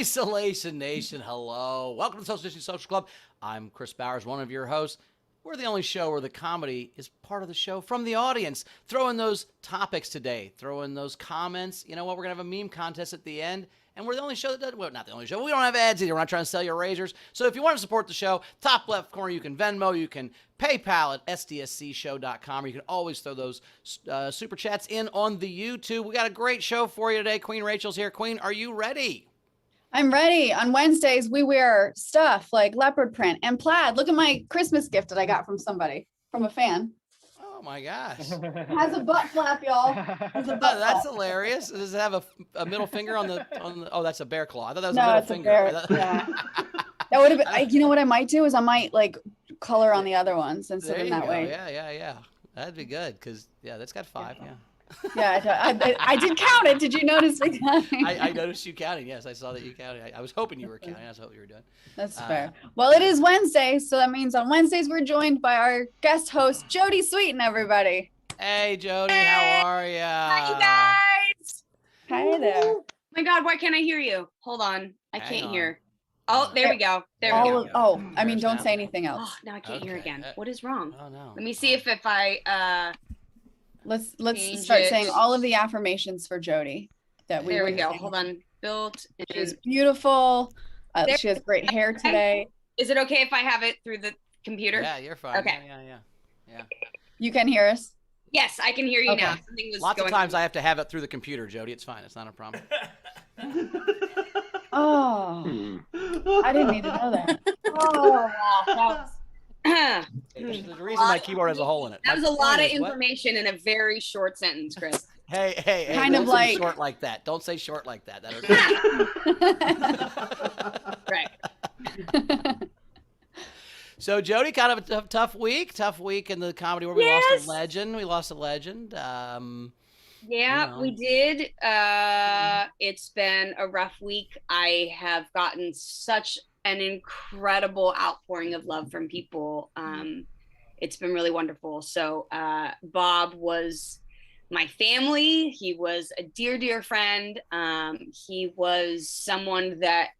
Isolation Nation, hello. Welcome to the Social Distancing Social Club. I'm Chris Bowers, one of your hosts. We're the only show where the comedy is part of the show from the audience. Throw in those topics today. Throw in those comments. You know what? We're going to have a meme contest at the end. And we're the only show that does, well, not the only show. We don't have ads either. We're not trying to sell you razors. So if you want to support the show, top left corner, you can Venmo, you can PayPal at sdscshow.com, or you can always throw those super chats in on the YouTube. We got a great show for you today. Queen Rachel's here. Queen, are you ready? I'm ready. On Wednesdays, we wear stuff like leopard print and plaid. Look at my Christmas gift that I got from somebody, from a fan. Oh my gosh. It has a butt flap, y'all. Has a butt That's flap. hilarious. Does it have a middle finger on the, oh, that's a bear claw. I thought that was No, a middle it's finger. a bear. Yeah. That would have been, you know what I might do is I might like color on the other ones instead There of you that go. way. Yeah. That'd be good because, yeah, that's got 5. Yeah. Yeah, I did count it. Did you notice me counting? I noticed you counting. Yes, I saw that you counted. I was hoping you were counting. That's what you were doing. That's fair. Well, it is Wednesday, so that means on Wednesdays we're joined by our guest host, Jodie Sweetin, everybody. Hey, Jodie, how are ya? Hi, you guys. Hi there. Oh my God, why can't I hear you? Hold on. I can't hear. Oh, there we go. There we go. Oh, I mean, don't say anything else. Oh, now I can't hear again. What is wrong? Oh, no. Let me see if I Let's change start it. saying all of the affirmations for Jodie that we there we were go. saying. Hold on. Built She's in. beautiful. There- She has great hair today. Is it okay if I have it through the computer? Yeah, you're fine. Okay. Yeah. You can hear us? Yes, I can hear you Okay. now. Something was Lots of going times on. I have to have it through the computer, Jodie. It's fine. It's not a problem. Oh, I didn't need to know that. Oh, wow. That There's a reason my keyboard has a hole in it. was My a lot of point is, what? information in a very short sentence, Chris. Hey, Kind don't of say like- short like that. Don't say short like that. Right. So, Jodie, kind of a tough week in the comedy world. We lost a legend. Yeah, You know. we did. It's been a rough week. I have gotten such an incredible outpouring of love from people. It's been really wonderful. So Bob was my family. He was a dear, dear friend. He was someone that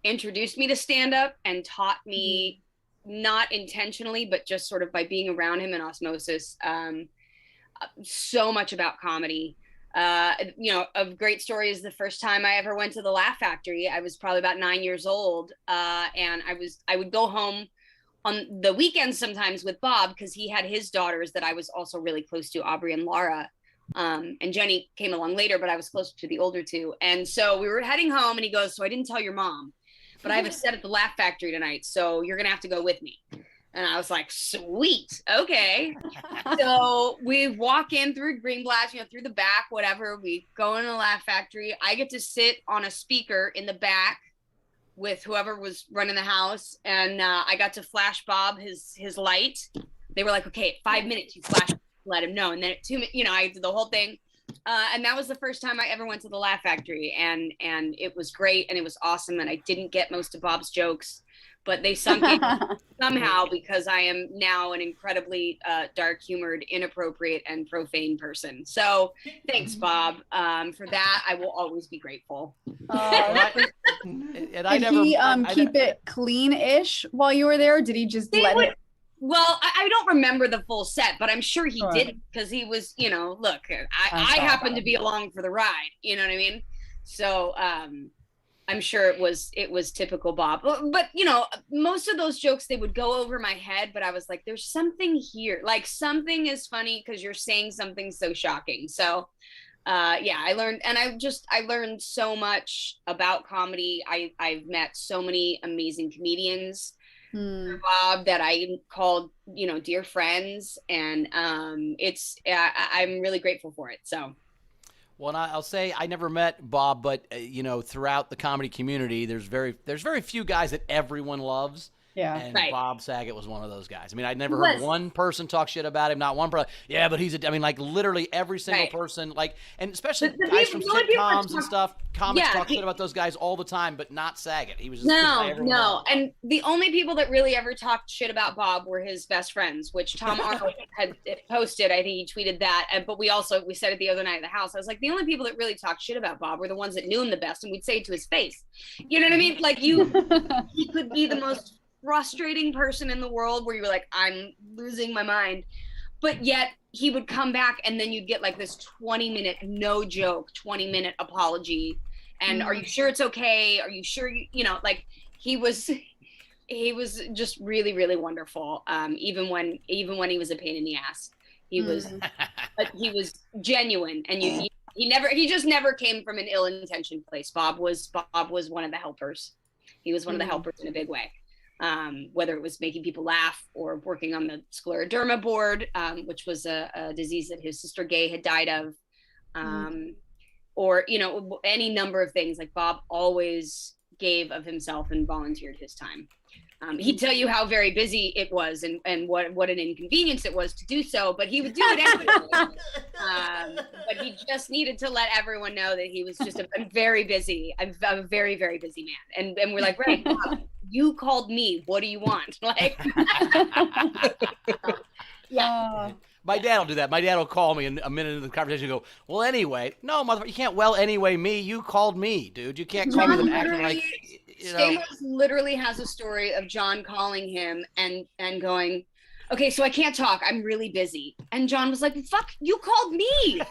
introduced me to stand-up and taught me, not intentionally, but just sort of by being around him in osmosis, so much about comedy. A great story is the first time I ever went to the Laugh Factory. I was probably about 9 years old, and I would go home on the weekends sometimes with Bob because he had his daughters that I was also really close to, Aubrey and Laura. And Jenny came along later, but I was closer to the older two. And so we were heading home, and he goes, "So I didn't tell your mom, but I have a set at the Laugh Factory tonight, so you're gonna have to go with me." And I was like, "Sweet, okay." So we walk in through Greenblatt, through the back, whatever. We go in the Laugh Factory. I get to sit on a speaker in the back with whoever was running the house, and I got to flash Bob his light. They were like, "Okay, at 5 minutes, you flash, let him know." And then at 2 minutes, I did the whole thing. And that was the first time I ever went to the Laugh Factory, and it was great, and it was awesome. And I didn't get most of Bob's jokes, but they sunk in somehow because I am now an incredibly dark-humored, inappropriate, and profane person. So thanks, Bob. For that, I will always be grateful. And I Did never he I keep it clean-ish while you were there? Or did he just let it? Well, I don't remember the full set, but I'm sure he Sure. did because he was, look, I saw happened that. to be along for the ride. You know what I mean? So I'm sure it was typical Bob. But most of those jokes, they would go over my head, but I was like, there's something here. Like something is funny because you're saying something so shocking. So I learned, and I learned so much about comedy. I've met so many amazing comedians. Bob that I called, dear friends, and I'm really grateful for it. So, well, I'll say I never met Bob, but throughout the comedy community, there's very few guys that everyone loves, Yeah. And Right. Bob Saget was one of those guys. I mean, I'd never heard one person talk shit about him. Not one person. Yeah, but he's I mean, like literally every single person, like, and especially The guys people- from the only people that sitcoms and talk- stuff, comics Yeah, talk shit about those guys all the time, but not Saget. He was just No. And the only people that really ever talked shit about Bob were his best friends, which Tom Arnold had posted. I think he tweeted that. But we said it the other night at the house. I was like, the only people that really talked shit about Bob were the ones that knew him the best, and we'd say it to his face. You know what I mean? Like he could be the most frustrating person in the world where you were like, I'm losing my mind. But yet he would come back and then you'd get like this 20-minute, no joke, 20-minute apology. And are you sure it's okay? Are you sure you know, like he was just really, really wonderful. Even when he was a pain in the ass, he was genuine. And he just never came from an ill-intentioned place. Bob was one of the helpers. He was one of the helpers in a big way. Whether it was making people laugh or working on the scleroderma board, which was a disease that his sister Gay had died of, or, you know, any number of things. Like Bob always gave of himself and volunteered his time. He'd tell you how very busy it was and what an inconvenience it was to do so, but he would do it anyway. But he just needed to let everyone know that he was just I'm very busy. I'm a very, very busy man. And we're like, right, Bob, you called me. What do you want? Like, yeah. My dad will do that. My dad will call me in a minute into the conversation and go, well, anyway. No, motherfucker, you can't anyway me. You called me, dude. You can't call me the acting like, you know. Stamos literally has a story of John calling him and going, okay, so I can't talk. I'm really busy. And John was like, fuck, you called me.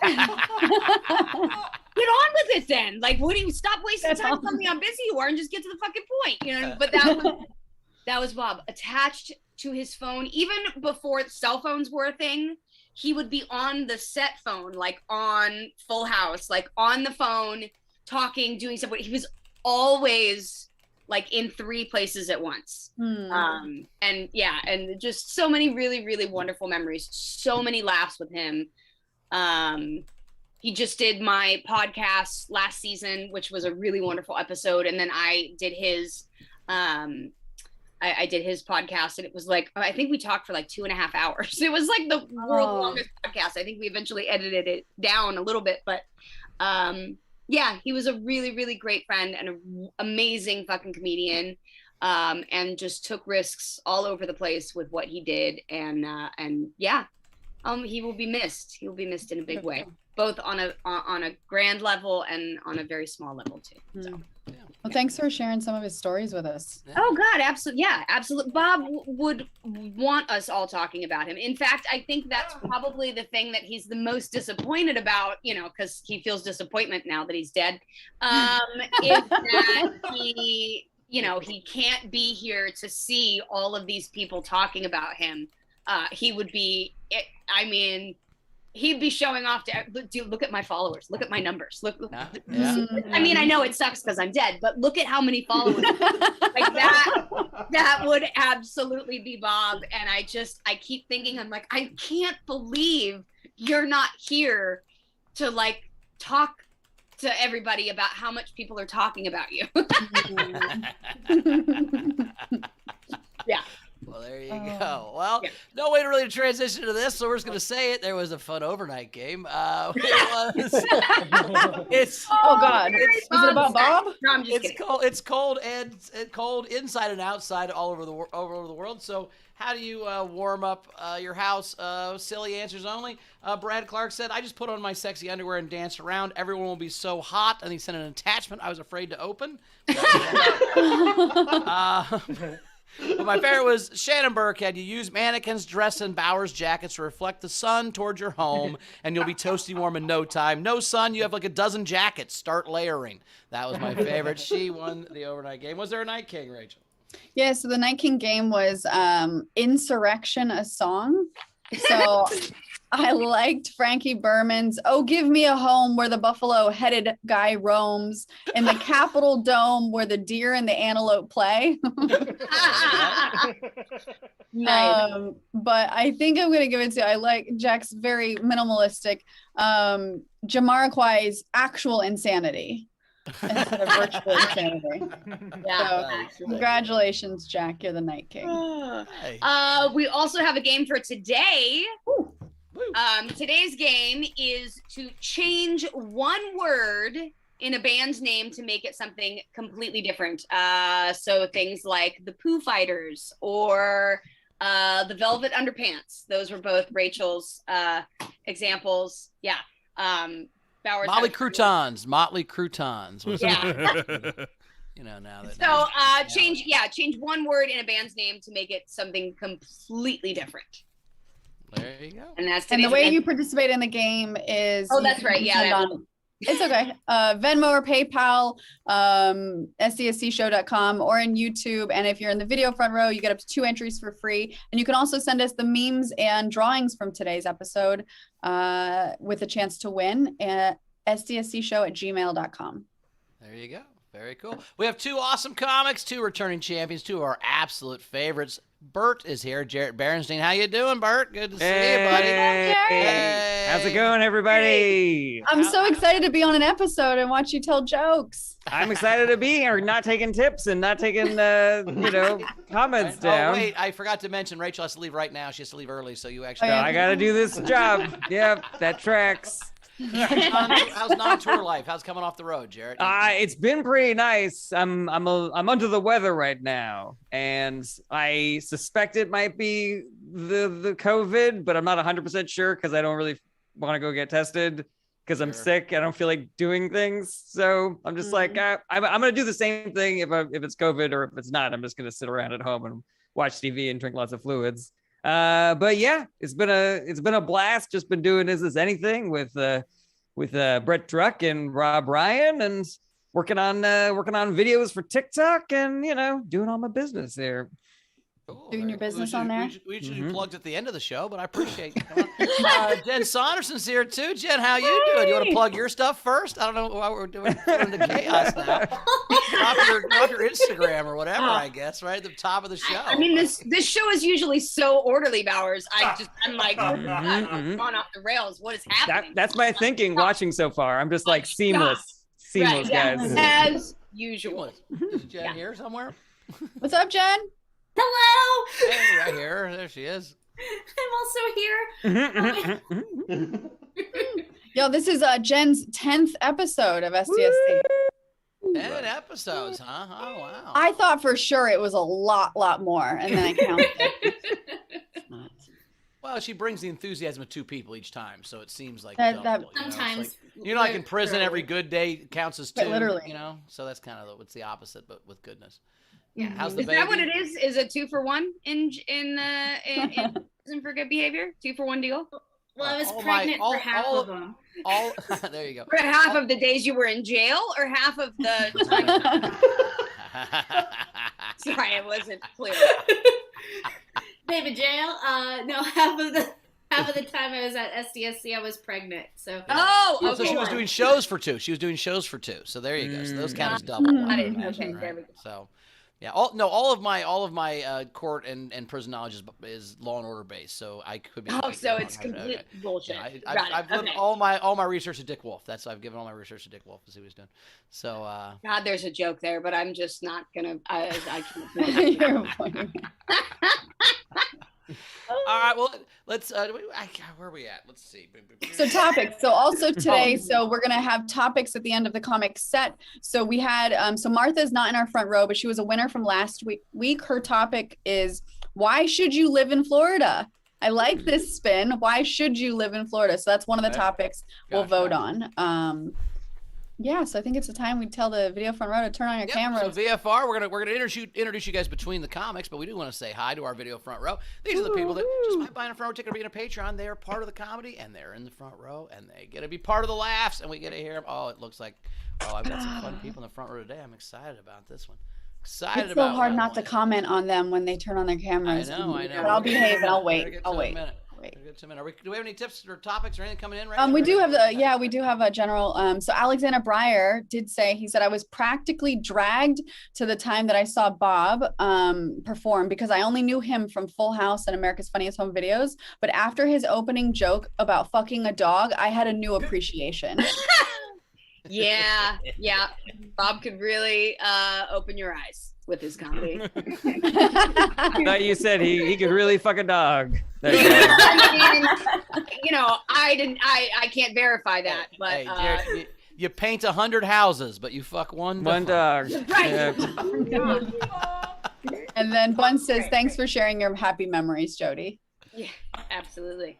Get on with it then. Like, what do you stop wasting time telling me how busy you are and just get to the fucking point, you know? But that was Bob, attached to his phone. Even before cell phones were a thing, he would be on the set phone, like on Full House, like on the phone, talking, doing stuff. He was always like in 3 places at once. And yeah, and just so many really, really wonderful memories, so many laughs with him. He just did my podcast last season, which was a really wonderful episode. And then I did his, I did his podcast, and it was like, I think we talked for like 2.5 hours. It was like the world's longest podcast. I think we eventually edited it down a little bit, but yeah, he was a really, really great friend and an amazing fucking comedian, and just took risks all over the place with what he did. And yeah, he will be missed. He will be missed in a big way, both on a grand level and on a very small level too. So. Well, thanks for sharing some of his stories with us. Oh God, absolutely. Yeah, absolutely. Bob would want us all talking about him. In fact, I think that's probably the thing that he's the most disappointed about, you know, because he feels disappointment now that he's dead, is that he, you know, he can't be here to see all of these people talking about him. He would be, I mean, he'd be showing off to look at my followers, look at my numbers, look. I mean, I know it sucks because I'm dead, but look at how many followers. Like that would absolutely be Bob. And I keep thinking, I'm like, I can't believe you're not here to like talk to everybody about how much people are talking about you. Yeah. Well, there you go. Well, no way to really transition to this, so we're just going to say it. There was a fun overnight game. It's oh God, is it about Bob? No, I'm just kidding. It's cold and cold inside and outside all over the world. So how do you warm up your house? Silly answers only. Brad Clark said, "I just put on my sexy underwear and danced around. Everyone will be so hot." And he sent an attachment I was afraid to open. But my favorite was Shannon Burke had, you use mannequins dressed in Bowers jackets to reflect the sun towards your home, and you'll be toasty warm in no time. No sun, you have like a dozen jackets. Start layering. That was my favorite. She won the overnight game. Was there a Night King, Rachel? Yeah, so the Night King game was Insurrection, a song. So I liked Frankie Berman's "Oh, Give Me a Home Where the Buffalo-Headed Guy Roams, in the Capitol Dome Where the Deer and the Antelope Play." Nice. But I think I'm going to give it to, I like Jack's very minimalistic, Jamiroquai's "Actual Insanity." instead of virtual insanity. Yeah. So, congratulations, Jack. You're the Night King. Hey. We also have a game for today. Ooh. Today's game is to change one word in a band's name to make it something completely different. So things like the Pooh Fighters or the Velvet Underpants. Those were both Rachel's examples. Yeah. Bowers Motley Croutons. Yeah. You know, now that. So change one word in a band's name to make it something completely different. There you go. And that's And the way you participate in the game is. Oh, that's right. Yeah. It's okay. Venmo or PayPal, sdscshow.com, or in YouTube. And if you're in the video front row, you get up to 2 entries for free. And you can also send us the memes and drawings from today's episode with a chance to win at sdscshow@gmail.com. There you go. Very cool. We have 2 awesome comics, 2 returning champions, 2 of our absolute favorites. Bert is here. Jarret Berenstein. How you doing, Bert? Good to see you, buddy. Hey. How's it going, everybody? I'm so excited to be on an episode and watch you tell jokes. I'm excited to be here, not taking tips and not taking, comments down. Oh, wait. I forgot to mention Rachel has to leave right now. She has to leave early, so you actually. Oh, yeah. I got to do this job. Yep, that tracks. How's non-tour life? How's coming off the road, Jarret? It's been pretty nice. I'm under the weather right now, and I suspect it might be the COVID, but I'm not 100% sure because I don't really want to go get tested because I'm sick. I don't feel like doing things, so I'm just like I'm gonna do the same thing if it's COVID or if it's not. I'm just gonna sit around at home and watch TV and drink lots of fluids. But yeah, it's been a blast. Just been doing Is This Anything with Brett Druck and Rob Ryan, and working on videos for TikTok, and doing all my business there. Cool. Doing your business on there. We usually plugged at the end of the show, but I appreciate it. Jen Saunderson's here too. Jen, how you doing? You want to plug your stuff first? I don't know why we're doing the chaos now. drop your Instagram or whatever, I guess, right at the top of the show. I mean, this show is usually so orderly, Bowers. I'm like, gone off the rails. What is happening? That's my thinking watching so far. I'm just like seamless, right, guys. As usual. Is Jen here somewhere? What's up, Jen? Hello. Hey, right here. There she is. I'm also here. Yo, this is Jen's 10th episode of SDSC. 10 episodes, huh? Oh, wow. I thought for sure it was a lot more, and then I counted. Well, she brings the enthusiasm of 2 people each time, so it seems like That- double, Sometimes. like in prison, every good day counts as 2. Literally. So that's kind of it's the opposite, but with goodness. Yeah. How's the Is baby? that what it is? Is it 2 for 1 in prison for good behavior? 2 for 1 deal? Well, I was All pregnant my- for half all- of them. All there you go. For half of the days you were in jail, or half of the time? Sorry, it wasn't clear. Baby jail. No, half of the time I was at SDSC, I was pregnant. So. Oh, okay. So she was doing shows for 2. So there you go. So those count as double. Got I it. imagine, Okay, right? there we go. So, yeah. All of my court and prison knowledge is Law and Order based. So I could be. Oh, so it's complete bullshit. Yeah, Got it. I've done Okay. all my research to Dick Wolf. I've given all my research to Dick Wolf to see what he's doing. So. God, there's a joke there, but I'm just not gonna. I can't. You're funny. All right. Well, let's. Where are we at? Let's see. So topics. So also today, so we're gonna have topics at the end of the comic set. So we had so Martha's not in our front row, but she was a winner from last week. Her topic is why should you live in Florida? I like this spin. Why should you live in Florida? So that's one of the topics we'll vote on. Yeah, so I think it's the time we tell the video front row to turn on your cameras. So VFR, we're gonna introduce you guys between the comics, but we do want to say hi to our video front row. These are the people that just might buy a front row ticket or be in a Patreon. They are part of the comedy, and they're in the front row, and they get to be part of the laughs, and we get to hear them. Oh, it looks like, I've got some fun people in the front row today. I'm excited about this one. Excited It's about so hard that not one. to comment on them when they turn on their cameras. I know. But I'll behave and I'll wait. We'll I'll wait. get to a minute. Do we have any tips or topics or anything coming in? Right? We do have a general. So Alexander Breyer did say, he said, I was practically dragged to the time that I saw Bob perform because I only knew him from Full House and America's Funniest Home Videos. But after his opening joke about fucking a dog, I had a new appreciation. Yeah. Bob could really open your eyes with his comedy. I thought you said he could really fuck a dog. I mean, I can't verify that, but Hey, Jarret, you paint 100 houses, but you fuck one dog. Right. Yeah. And then Bun says, thanks for sharing your happy memories, Jodie. Yeah, absolutely.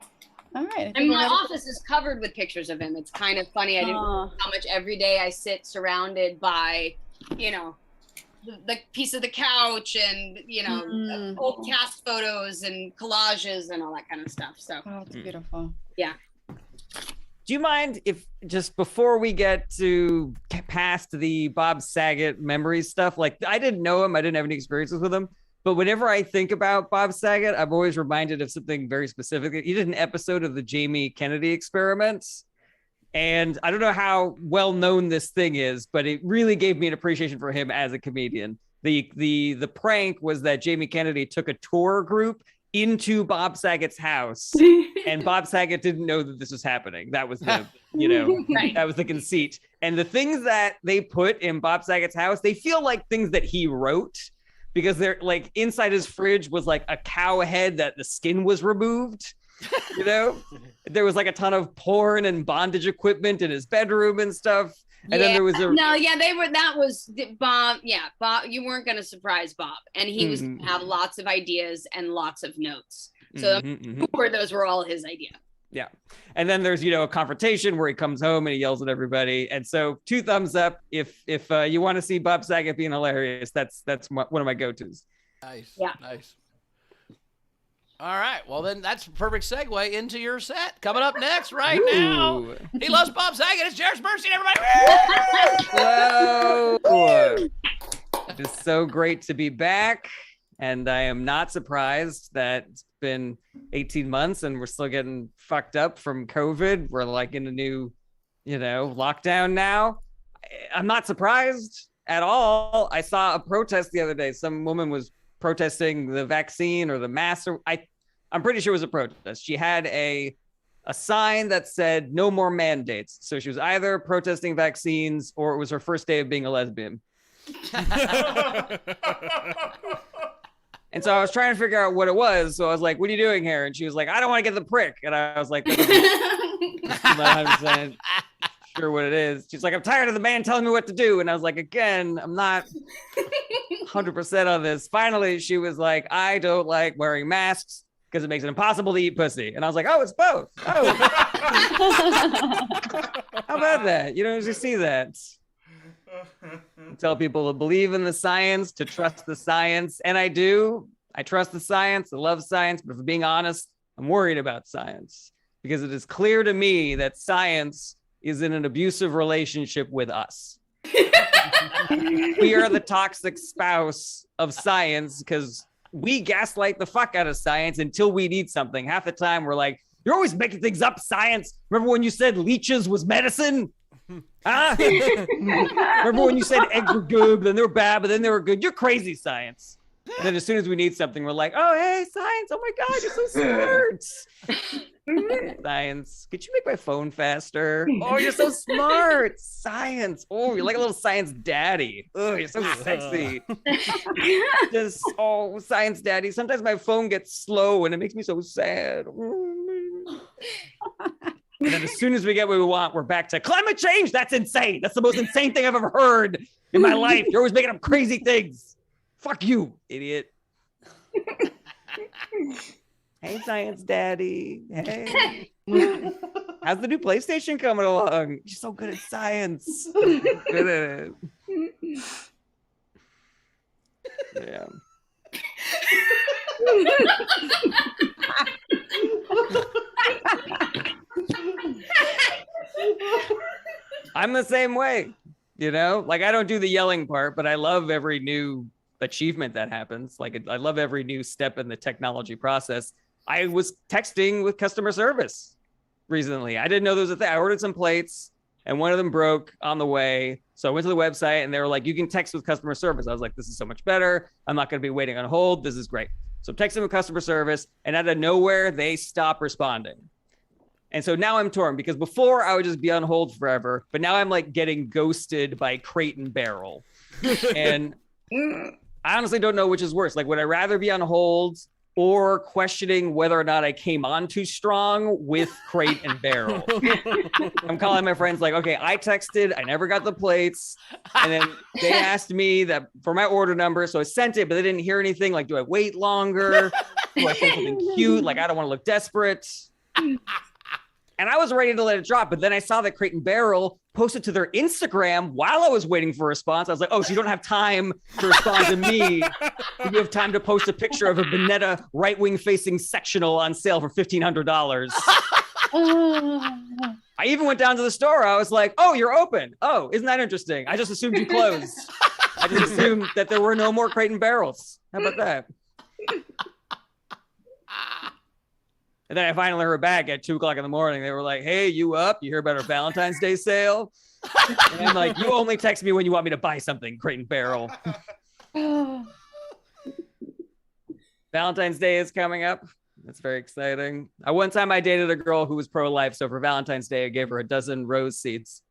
All right. And my office is covered with pictures of him. It's kind of funny. I didn't know how much every day I sit surrounded by, the piece of the couch and, old cast photos and collages and all that kind of stuff. So, it's beautiful. Yeah. Do you mind if just before we get to past the Bob Saget memory stuff, like I didn't know him, I didn't have any experiences with him, but whenever I think about Bob Saget, I'm always reminded of something very specific. He did an episode of the Jamie Kennedy Experiments, and I don't know how well known this thing is, but it really gave me an appreciation for him as a comedian. The prank was that Jamie Kennedy took a tour group into Bob Saget's house, and Bob Saget didn't know that this was happening. That was the, Right. that was the conceit. And the things that they put in Bob Saget's house, they feel like things that he wrote, because they're like inside his fridge was like a cow head that the skin was removed. There was like a ton of porn and bondage equipment in his bedroom and stuff. And then there was that was Bob. Yeah, Bob, you weren't going to surprise Bob. And he was going to have lots of ideas and lots of notes. So those were all his idea. Yeah. And then there's, a confrontation where he comes home and he yells at everybody. And so 2 thumbs up. If you want to see Bob Saget being hilarious, that's one of my go-tos. Nice. Yeah. Nice. All right. Well, then that's a perfect segue into your set. Coming up next right now. He loves Bob Saget. It's Jarret Berenstein, everybody. Whoa. It is so great to be back. And I am not surprised that it's been 18 months and we're still getting fucked up from COVID. We're like in a new, lockdown now. I'm not surprised at all. I saw a protest the other day. Some woman was protesting the vaccine or the mask. I'm pretty sure it was a protest. She had a sign that said no more mandates. So she was either protesting vaccines or it was her first day of being a lesbian. And so I was trying to figure out what it was. So I was like, what are you doing here? And she was like, I don't want to get the prick. And I was like, I'm not 100% sure what it is. She's like, I'm tired of the man telling me what to do. And I was like, again, I'm not 100% on this. Finally, she was like, I don't like wearing masks because it makes it impossible to eat pussy. And I was like, oh, it's both. Oh. How about that? You don't usually see that. Tell people to believe in the science, to trust the science. And I do. I trust the science. I love science. But if I'm being honest, I'm worried about science because it is clear to me that science is in an abusive relationship with us. We are the toxic spouse of science because we gaslight the fuck out of science until we need something. Half the time we're like, you're always making things up, science. Remember when you said leeches was medicine? Huh? Remember when you said eggs were good, but then they were bad, but then they were good? You're crazy, science. And then as soon as we need something, we're like, oh, hey, science. Oh, my God, you're so smart. Science. Could you make my phone faster? Oh, you're so smart. Science. Oh, you're like a little science daddy. Oh, you're so sexy. Just, science daddy. Sometimes my phone gets slow and it makes me so sad. And then as soon as we get what we want, we're back to climate change. That's insane. That's the most insane thing I've ever heard in my life. You're always making up crazy things. Fuck you, idiot. Hey, science daddy. Hey. How's the new PlayStation coming along? You're so good at science. Good at it. Yeah. I'm the same way, like I don't do the yelling part, but I love every new achievement that happens. Like I love every new step in the technology process. I was texting with customer service recently. I didn't know there was a thing. I ordered some plates and one of them broke on the way. So I went to the website and they were like, you can text with customer service. I was like, this is so much better. I'm not going to be waiting on hold. This is great. So I'm texting with customer service and out of nowhere, they stop responding. And so now I'm torn because before I would just be on hold forever, but now I'm like getting ghosted by Crate and Barrel. And I honestly don't know which is worse. Like, would I rather be on hold or questioning whether or not I came on too strong with Crate and Barrel? I'm calling my friends like, okay, I texted, I never got the plates. And then they asked me that for my order number. So I sent it, but they didn't hear anything. Like, do I wait longer? Do I say something cute? Like, I don't want to look desperate. And I was ready to let it drop, but then I saw that Crate and Barrel posted to their Instagram while I was waiting for a response. I was like, oh, so you don't have time to respond to me. You have time to post a picture of a Bonetta right-wing facing sectional on sale for $1,500. I even went down to the store. I was like, oh, you're open. Oh, isn't that interesting? I just assumed you closed. I just assumed that there were no more Crate and Barrels. How about that? And then I finally heard back at 2:00 in the morning. They were like, hey, you up? You hear about our Valentine's Day sale? And I'm like, you only text me when you want me to buy something, Crate and Barrel. Valentine's Day is coming up. That's very exciting. One time I dated a girl who was pro-life. So for Valentine's Day, I gave her a dozen rose seeds.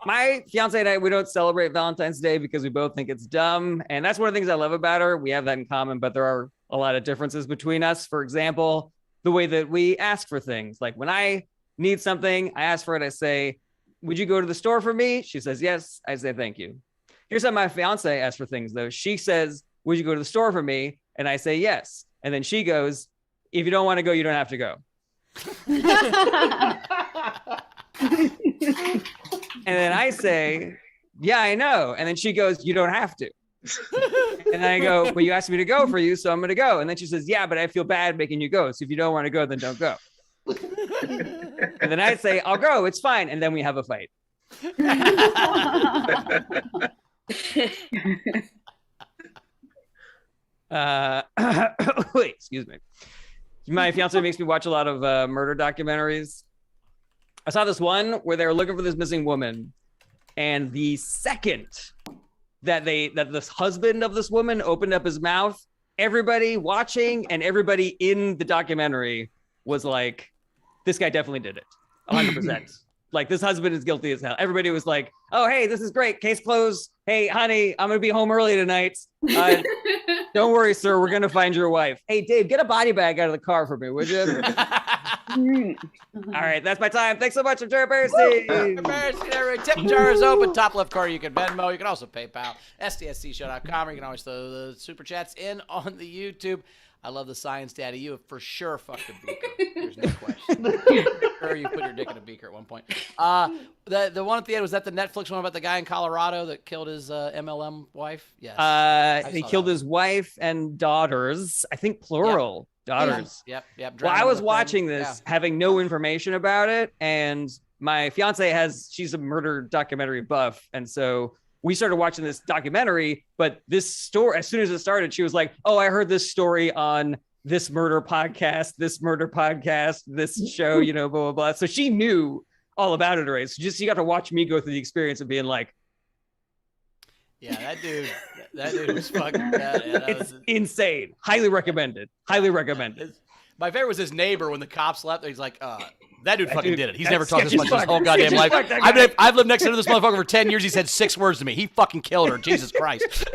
My fiance and I, we don't celebrate Valentine's Day because we both think it's dumb. And that's one of the things I love about her. We have that in common, but there are a lot of differences between us. For example, the way that we ask for things. Like when I need something, I ask for it. I say, would you go to the store for me? She says, yes. I say, thank you. Here's how my fiance asks for things, though. She says, would you go to the store for me? And I say, yes. And then she goes, if you don't want to go, you don't have to go. And then I say, yeah, I know. And then she goes, you don't have to. And I go, well, you asked me to go for you, so I'm going to go. And then she says, yeah, but I feel bad making you go. So if you don't want to go, then don't go. And then I say, I'll go. It's fine. And then we have a fight. Wait, excuse me. My fiance makes me watch a lot of murder documentaries. I saw this one where they were looking for this missing woman, and the second that this husband of this woman opened up his mouth, everybody watching and everybody in the documentary was like, this guy definitely did it 100%. Like, this husband is guilty as hell. Everybody was like, oh, hey, this is great, case closed. Hey, honey, I'm gonna be home early tonight. Don't worry, sir, we're gonna find your wife. Hey, Dave, get a body bag out of the car for me, would you? All right, that's my time. Thanks so much. I'm Jarret Berenstein. Tip jar is open. Top left corner, you can Venmo. You can also PayPal. SDSCshow.com. You can always throw the super chats in on the YouTube. I love the science daddy. You have for sure fucked a beaker. There's no question. Sure, you put your dick in a beaker at one point. The one at the end, was that the Netflix one about the guy in Colorado that killed his MLM wife? Yes. He killed his wife and daughters. I think plural. Daughters. Yep. Well, I was watching this, having no information about it, and my fiance she's a murder documentary buff, and so we started watching this documentary. But this story, as soon as it started, she was like, "Oh, I heard this story on this murder podcast, this show, blah blah blah." So she knew all about it already. So she got to watch me go through the experience of being like, yeah, that dude was fucking bad. Yeah, it's insane. Highly recommended. My favorite was his neighbor when the cops left. He's like, that dude fucking did it. He's never talked this much in his whole goddamn life. I've lived next to this motherfucker for 10 years. He said 6 words to me. He fucking killed her. Jesus Christ.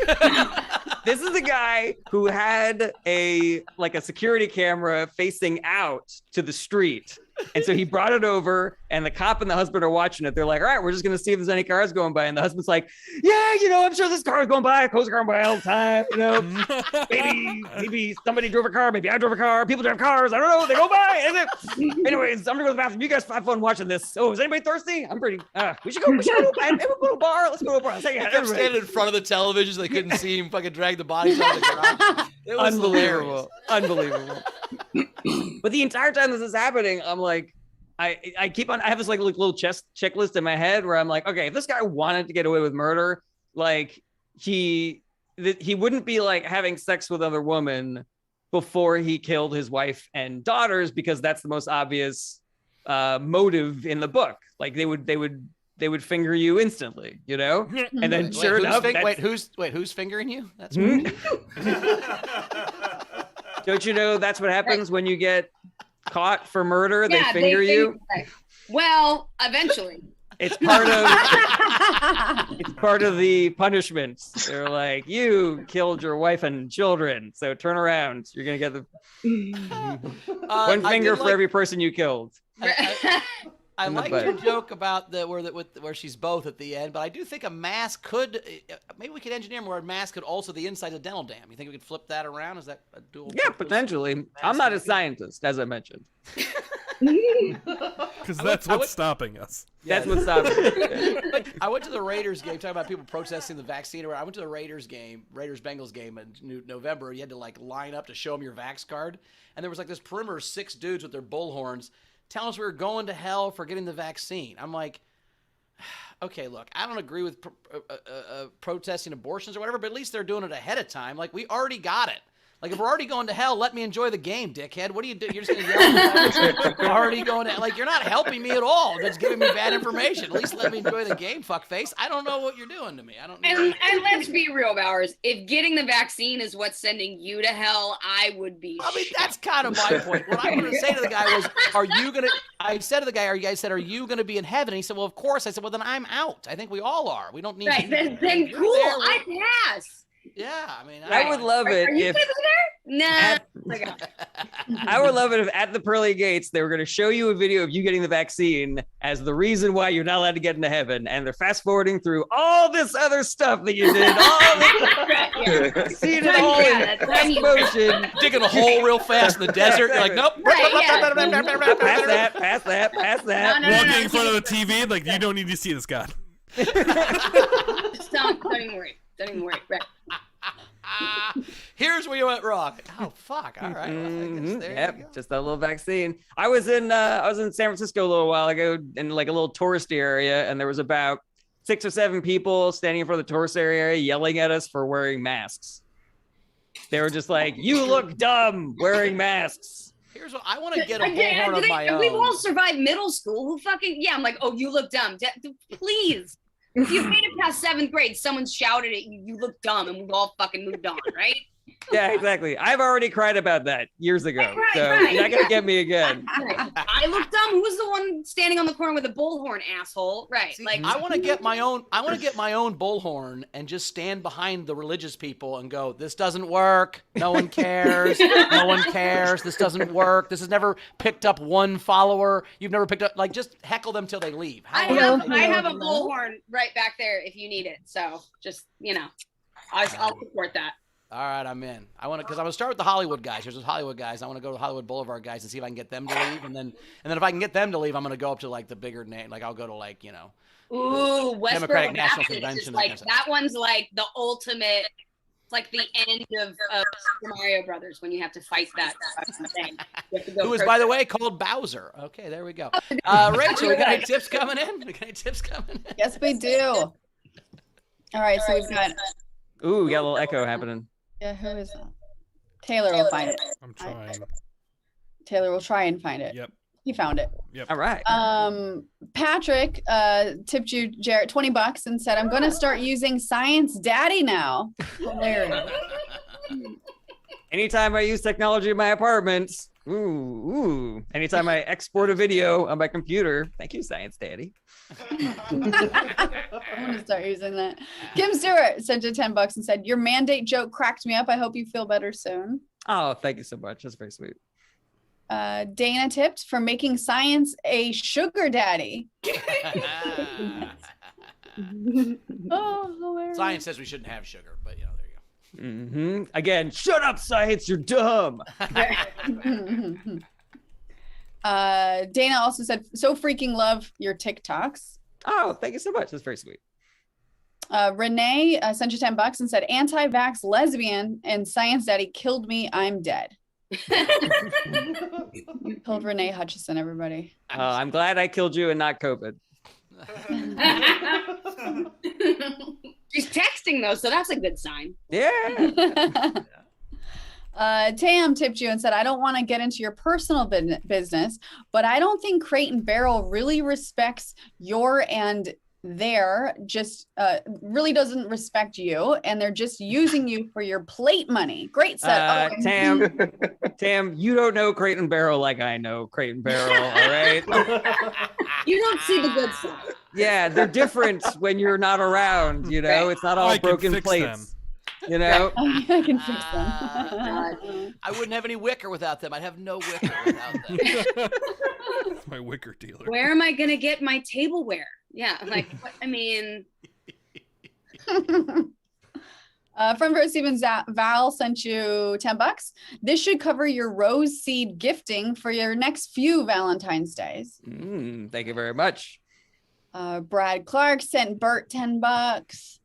This is a guy who had a security camera facing out to the street. And so he brought it over, and the cop and the husband are watching it. They're like, all right, we're just going to see if there's any cars going by. And the husband's like, yeah, I'm sure this car is going by. Cars are going by all the time. Maybe somebody drove a car. Maybe I drove a car. People drive cars. I don't know. They go by. Anyways, I'm going to go to the bathroom. You guys have fun watching this. Oh, is anybody thirsty? I'm pretty. We should go to a bar. Let's go to a bar. He kept standing in front of the television so they couldn't see him fucking drag the bodies out of the garage. It was unbelievable. But the entire time this is happening, I'm like, I have this little checklist in my head where I'm like, okay, if this guy wanted to get away with murder, like he wouldn't be like having sex with another woman before he killed his wife and daughters, because that's the most obvious motive in the book. Like they would finger you instantly, and then sure enough, who's fingering you? That's Don't you know that's what happens when you get caught for murder? They Yeah, finger you. Well, eventually. It's part of the punishments. They're like, you killed your wife and children, so turn around. You're gonna get the one finger for every person you killed. I like your joke about where she's both at the end, but I do think a mask could, maybe we could engineer where a mask could also the inside of dental dam. You think we could flip that around? Is that a dual? Yeah, potentially. I'm not a scientist, as I mentioned. Because that's what's stopping us. That's what's stopping us. I went to the Raiders game, talking about people protesting the vaccine. I went to the Raiders-Bengals game in November. You had to like line up to show them your vax card. And there was like this perimeter of 6 dudes with their bullhorns telling us we were going to hell for getting the vaccine. I'm like, okay, look, I don't agree with protesting abortions or whatever, but at least they're doing it ahead of time. Like, we already got it. Like, if we're already going to hell, let me enjoy the game, dickhead. What are you doing? You're just going to yell. We're already going to, like, you're not helping me at all. That's giving me bad information. At least let me enjoy the game, fuckface. I don't know what you're doing to me. I don't know. And let's be real, Bowers. If getting the vaccine is what's sending you to hell, I would be. I mean, that's kind of my point. What I wanted to say to the guy was, I said to the guy, are you going to be in heaven? And he said, well, of course. I said, well, then I'm out. I think we all are. We don't need right, then cool. I pass. Yeah, I mean, I would love it if Nah. I would love it if at the pearly gates they were going to show you a video of you getting the vaccine as the reason why you're not allowed to get into heaven, and they're fast forwarding through all this other stuff that you did, all this, seeing it all in fast motion, digging a hole real fast in the desert. You're like, nope. Pass that. Walking in front of the TV, like, you don't need to see this guy. Just don't even worry. Right. Here's where you went wrong. Oh fuck! All right. Well, yep, just that little vaccine. I was in San Francisco a little while ago in like a little touristy area, and there was about 6 or 7 people standing in front of the tourist area yelling at us for wearing masks. They were just like, "You look dumb wearing masks." Here's what I want to get a bullhorn of my own. We've all survived middle school. Who fucking I'm like, oh, you look dumb. Please. If you made it past 7th grade, someone shouted at you, you look dumb, and we've all fucking moved on, right? Yeah, exactly. I've already cried about that years ago. Right, so you're not gonna get me again. I look dumb. Who's the one standing on the corner with a bullhorn, asshole? Right. See, like I want to get my own bullhorn and just stand behind the religious people and go, this doesn't work. No one cares. No one cares. This doesn't work. This has never picked up one follower. You've never picked up, like, just heckle them till they leave. I have a bullhorn right back there if you need it. So just, I'll support that. All right, I'm in. Because I'm gonna start with the Hollywood guys. There's those Hollywood guys. I want to go to the Hollywood Boulevard guys and see if I can get them to leave, and then if I can get them to leave, I'm gonna go up to like the bigger name. Like I'll go to like Ooh, Democratic Westboro National Baptist Convention. is like that one's like the ultimate. It's like the end of Super Mario Brothers when you have to fight that thing. Who is, by the way, called Bowser. Okay, there we go. Rachel, we got any tips coming in? Yes, we do. All right, so we've got. Ooh, we got a little echo happening. Yeah, who is that? Taylor will find it. I'm trying. Taylor will try and find it. Yep. He found it. Yep. All right. Patrick tipped you, Jarret, $20 and said, I'm going to start using Science Daddy now. Hilarious. Anytime I use technology in my apartment, anytime I export a video on my computer, thank you, Science Daddy. I'm gonna start using that. Kim Stewart sent you $10 and said, your mandate joke cracked me up. I hope you feel better soon. Oh, thank you so much. That's very sweet. Dana tipped for making science a sugar daddy. Oh, hilarious. Science says we shouldn't have sugar, but there you go. Again, shut up, science. You're dumb. Dana also said, so freaking love your TikToks. Oh, thank you so much. That's very sweet. Renee sent you $10 and said, anti-vax lesbian and Science Daddy killed me. I'm dead. Killed Renee Hutchison, everybody. I'm glad I killed you and not COVID. She's texting though, so that's a good sign. Yeah. Tam tipped you and said, I don't want to get into your personal business, but I don't think Crate and Barrel really respects your and there just really doesn't respect you, and they're just using you for your plate money. Great set. Tam, you don't know Crate and Barrel like I know Crate and Barrel, all right? You don't see the good stuff. Yeah, they're different when you're not around, you know? It's not all I can broken fix plates. You know? I can fix them. I wouldn't have any wicker without them. I'd have no wicker without them. It's my wicker dealer. Where am I gonna get my tableware? Yeah, like I mean, Friend for Steven Val sent you $10. This should cover your rose seed gifting for your next few Valentine's Days. Thank you very much. Brad Clark sent Bert $10.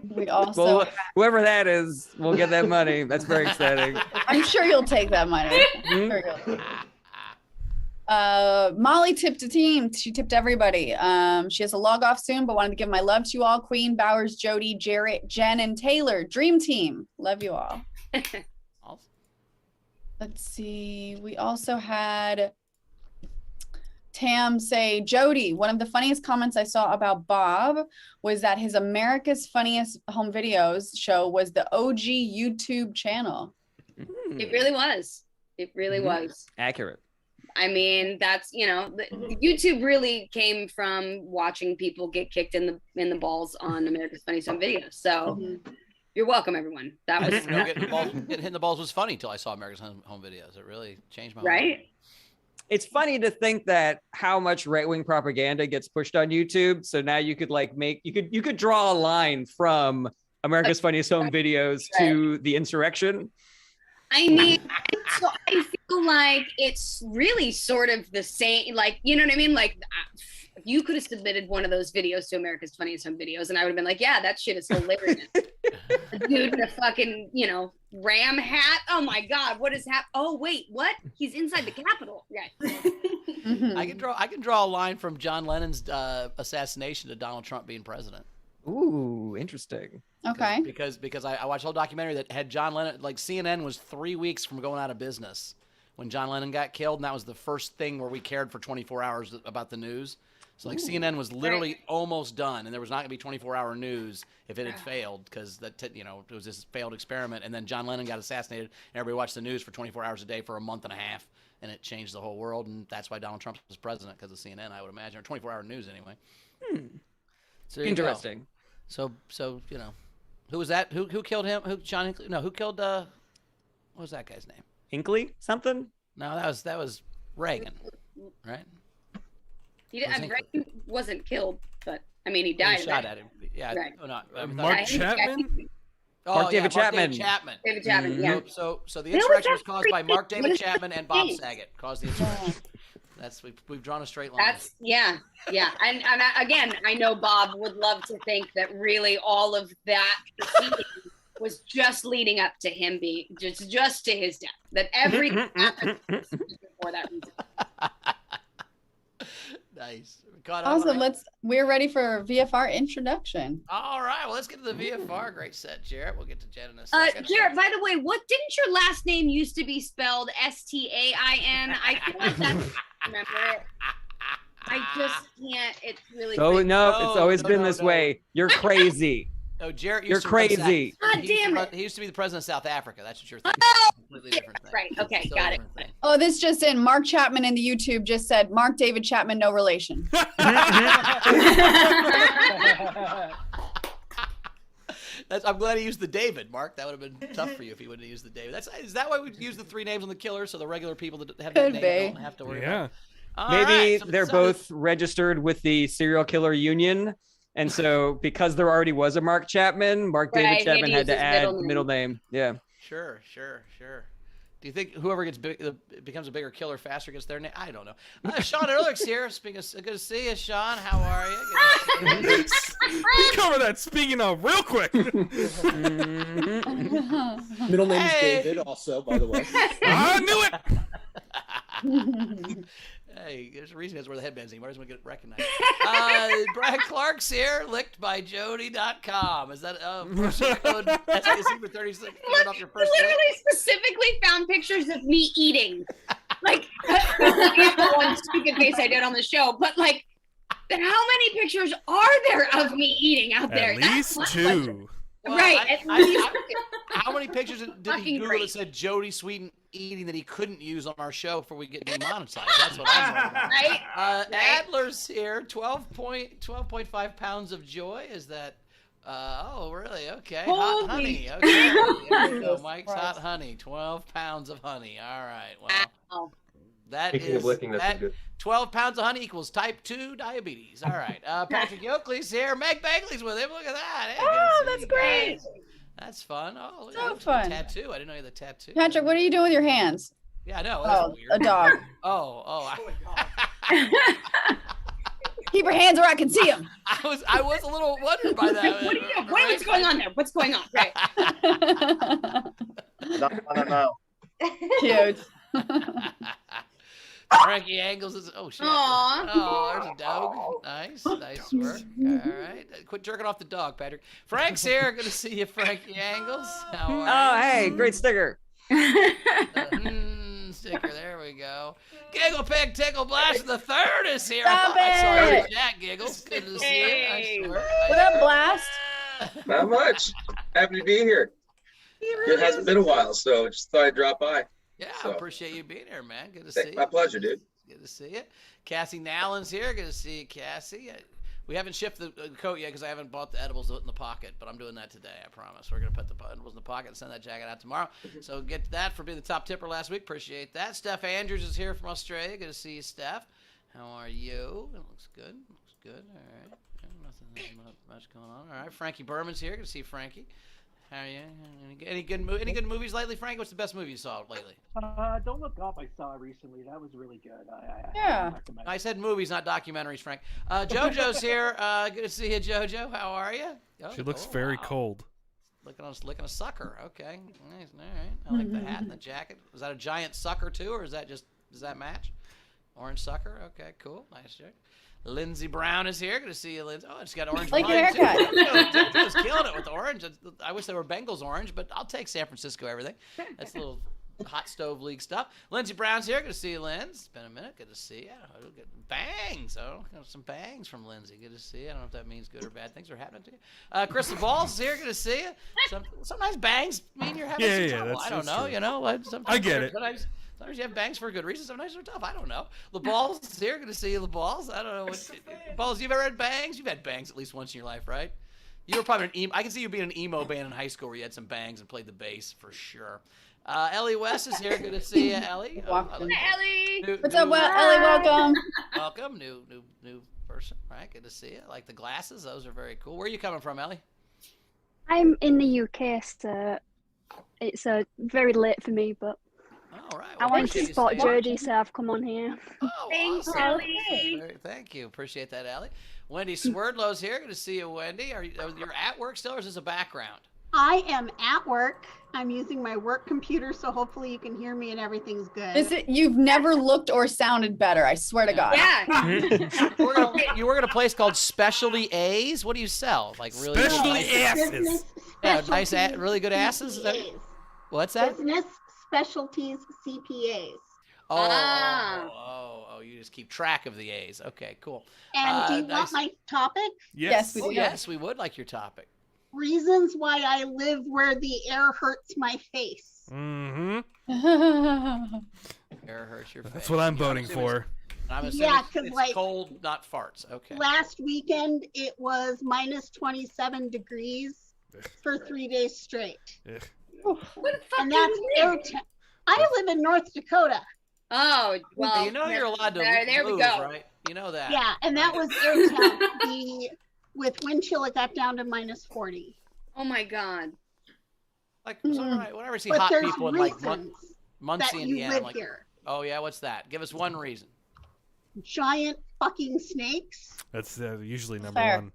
We also, Well, whoever that is, we'll get that money. That's very exciting. I'm sure you'll take that money. Sure you'll. Molly tipped a team. She tipped everybody. She has to log off soon, but wanted to give my love to you all. Queen, Bowers, Jodie, Jarret, Jen, and Taylor. Dream team. Love you all. Let's see. We also had Tam say, Jodie, one of the funniest comments I saw about Bob was that his America's Funniest Home Videos show was the OG YouTube channel. it really was. It really was. Accurate. I mean, that's, you know, the YouTube really came from watching people get kicked in the balls on America's Funniest Home Videos. So you're welcome, everyone. That was Getting hit in the balls was funny until I saw America's Home Videos. It really changed my right. life. It's funny to think that how much right-wing propaganda gets pushed on YouTube. So now you could like you could draw a line from America's Funniest Home Videos to the insurrection. I mean, so I feel like it's really sort of the same, like, you know what I mean? Like, you could have submitted one of those videos to America's Funniest Home Videos, and I would have been like, yeah, that shit is hilarious. A dude in a fucking, you know, ram hat. Oh my God, what is happening? Oh, wait, what? He's inside the Capitol. Yeah. I can draw a line from John Lennon's assassination to Donald Trump being president. Ooh, interesting. Okay. Because I watched a whole documentary that had John Lennon, like CNN was 3 weeks from going out of business when John Lennon got killed, and that was the first thing where we cared for 24 hours about the news. So like CNN was literally almost done, and there was not going to be 24-hour news if it had failed, because it was this failed experiment. And then John Lennon got assassinated, and everybody watched the news for 24 hours a day for a month and a half, and it changed the whole world. And that's why Donald Trump was president, because of CNN, I would imagine, or 24-hour news anyway. So Interesting. So you know, who was that? Who killed him? Who John Hinckley? No, who killed? What was that guy's name? Hinckley? Something? No, that was Reagan, right? Reagan wasn't killed, but I mean, he Well, died. he shot at him. Yeah. Right. Oh, no, Mark Chapman? Oh, David Chapman. David Chapman, yeah. So the insurrection was caused by Mark David Chapman and Bob Saget. Caused the insurrection. We've drawn a straight line. That's yeah. And again, I know Bob would love to think that really all of that was just leading up to him being just to his death. That everything happened for that reason. Nice. Awesome. We're ready for VFR introduction. All right. Well, let's get to the VFR. Great set, Jarret. We'll get to Jen in a second. Jarret, by the way, what didn't your last name used to be spelled Stain? I feel like that's remember it. I just can't. It's really. So crazy. it's always been this way. You're crazy. No, Jarret. You're crazy. God damn it. He used to be the president of South Africa. That's what you're thinking. Oh, Completely different thing. right. Okay, So got it. different thing. Oh, this just in. Mark Chapman in the YouTube just said, Mark David Chapman, no relation. I'm glad he used the David, Mark. That would have been tough for you if he wouldn't have used the David. Is that why we use the three names on the killer, so the regular people that have that Could name be. don't have to worry Yeah. about it? All Maybe right, so they're so both registered with the serial killer union. And so because there already was a Mark Chapman, Mark Right, David Chapman maybe had to use his add middle the name. middle name. Yeah. Sure. Do you think whoever becomes a bigger killer faster gets their name? I don't know. Sean Ehrlich's here. Good to see you, Sean. How are you? Good to see you. We cover that, speaking of, real quick. Middle name is Hey. David, also, by the way. I knew it. Hey, there's a reason that's where the headbands anymore. I just want to get it recognized. Brad Clark's here, lickedbyjodie.com. Is that person code SKC for 36? Turn off your I first literally link? specifically found pictures of me eating. Like one stupid face I did on the show, but like Then how many pictures are there of me eating out there? At least That's my question. 2. Well, Right. how many pictures did he Fucking Google great. that said Jodie Sweetin eating that he couldn't use on our show before we get demonetized? That's what I'm wondering. Right? Right. Adler's here, 12.5 pounds of joy. Is that? Oh, really? Okay. Hot honey. Okay. There we go. Mike's hot honey. 12 pounds of honey. All right. Well, Wow. that Speaking of licking, that's that good. 12 pounds of honey equals type 2 diabetes. All right. Patrick Yoakley's here. Meg Bagley's with him. Look at that. Hey, good to see that's you great. guys. That's fun. Oh, look So at that. fun. Tattoo. I didn't know you had a tattoo. Patrick, what are you doing with your hands? Yeah, I know. That's Oh, weird. a dog. Oh. Keep your hands where I can see them. I was a little wondered by that. What are you doing? What's going on there? What's going on? Right. Don't want to know. Cute. Frankie Angles is shit. Aw. Oh, there's a dog. Nice work. All right, quit jerking off the dog, Patrick. Frank's here. Good to see you, Frankie Angles. How Oh, are you? hey, great sticker. Sticker. There we go. Giggle Pig Tickle Blast the third is here. Stop I saw it. you, Jack Giggles. Good to see you. Hey. Nice work. What up, Blast? Not much. Happy to be here. It hasn't been a while, so just thought I'd drop by. Yeah, So. I appreciate you being here, man. Good to see you. My pleasure, dude. Good to see you. Cassie Nallen's here. Good to see you, Cassie. We haven't shipped the coat yet because I haven't bought the edibles to put in the pocket, but I'm doing that today, I promise. We're going to put the edibles in the pocket and send that jacket out tomorrow. So get that for being the top tipper last week. Appreciate that. Steph Andrews is here from Australia. Good to see you, Steph. How are you? It looks good. Looks good. All right. Nothing much going on. All right. Frankie Berman's here. Good to see Frankie. How are you? Any good movies lately, Frankie? What's the best movie you saw lately? Don't Look Up I saw recently. That was really good. I Yeah. recommend I it. said movies, not documentaries, Frank. JoJo's here. Good to see you, JoJo. How are you? She looks very wow. cold. Licking a sucker. Okay. Nice. All right. I like the hat and the jacket. Was that a giant sucker too, or does that match? Orange sucker. Okay, cool. Nice joke. Lindsey Brown is here. Good to see you, Lindsey. Oh, she's got orange Like your wine, too. haircut. JoJo's killing it with the orange. I wish they were Bengals orange, but I'll take San Francisco everything. That's a little hot stove league stuff. Lindsey Brown's here. Good to see you, Linz. It's been a minute. Good to see you. Get bangs. Oh, some bangs from Lindsey. Good to see you. I don't know if that means good or bad things are happening to you. Chris Balls is here. Good to see you. Sometimes bangs mean you're having some trouble. I don't know. true. You know, sometimes I get it. Sometimes you have bangs for a good reason. Sometimes they're tough. I don't know. LeBall's is here. Good to see you, LeBall's. I don't know what. Balls, you've ever had bangs? You've had bangs at least once in your life, right? You were probably an emo. I can see you being an emo band in high school where you had some bangs and played the bass for sure. Ellie West is here. Good to see you, Ellie. Ellie. What's up, Ellie? Welcome. Welcome, new person. Right, good to see you. I like the glasses; those are very cool. Where are you coming from, Ellie? I'm in the UK, so it's very late for me, but All right. I well, wanted to appreciate you spot staying. Jodie, so I've come on here. Oh, Thanks, awesome. Ellie. Thank you. Appreciate that, Ellie. Wendy Swerdlow's here. Good to see you, Wendy. You're at work still, or is this a background? I am at work. I'm using my work computer, so hopefully you can hear me and everything's good. You've never looked or sounded better. I swear to God. Yeah. You work at a place called Specialty A's. What do you sell? Like really Specialty nice, asses. Business yeah, nice, specialties really good asses. Is that, CPAs. what's that? Business specialties CPAs. Oh, you just keep track of the A's. Okay, cool. And do you nice. want my topic? Yes, we do. Yes, we would like your topic. Reasons why I live where the air hurts my face. Mm-hmm. Air hurts your face. That's what I'm Yeah, voting assuming for. I'm assuming Yeah, it's 'cause, like, cold, not farts. Okay. Last weekend, it was minus 27 degrees for 3 days straight. Ugh. What the fuck And do you that's live? air I live in North Dakota. Oh, well. you know you're allowed to there we move, go. right? You know that. Yeah, and that was air temp. With wind chill, it got down to minus 40. Oh my God. Like, so whenever I see But hot there's people in like reasons Muncie, that you Indiana, live like, here. oh yeah, what's that? Give us one reason. Giant fucking snakes. That's usually number Fair. one.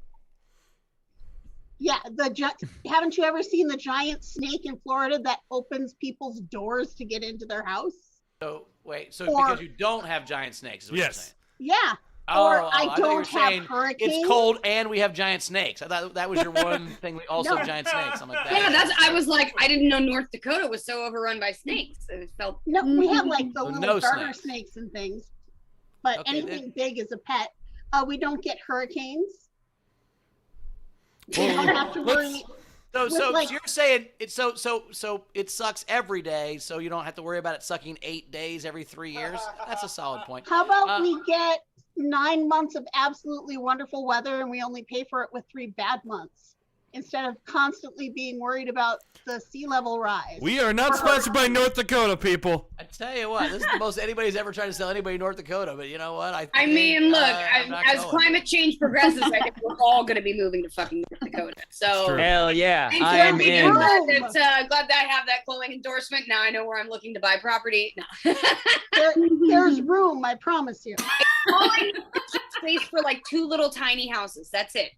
Yeah, haven't you ever seen the giant snake in Florida that opens people's doors to get into their house? So wait, so Or- because you don't have giant snakes, is what you're saying? Yes. Yeah. Oh, Or I I thought you were don't have saying hurricanes. it's cold and we have giant snakes. I thought that was your one thing. We also No. have giant snakes. I'm like, Yeah, I was like, I didn't know North Dakota was so overrun by snakes. It felt. No, we have like the So little no garter snakes. snakes and things. But Okay, anything big is a pet. we don't get hurricanes. We don't have to worry. So you're saying so it sucks every day, so you don't have to worry about it sucking 8 days every 3 years? That's a solid point. How about we get 9 months of absolutely wonderful weather and we only pay for it with 3 bad months instead of constantly being worried about the sea level rise? We are not sponsored by North Dakota, people. I tell you what, this is the most anybody's ever tried to sell anybody in North Dakota, but you know what? I mean, look, as going. climate change progresses, I think we're all going to be moving to fucking North Dakota. So Hell yeah, thanks I for am being in. glad that I have that glowing endorsement. Now I know where I'm looking to buy property. No. There's room, I promise you. All I need is space for like 2 little tiny houses. That's it.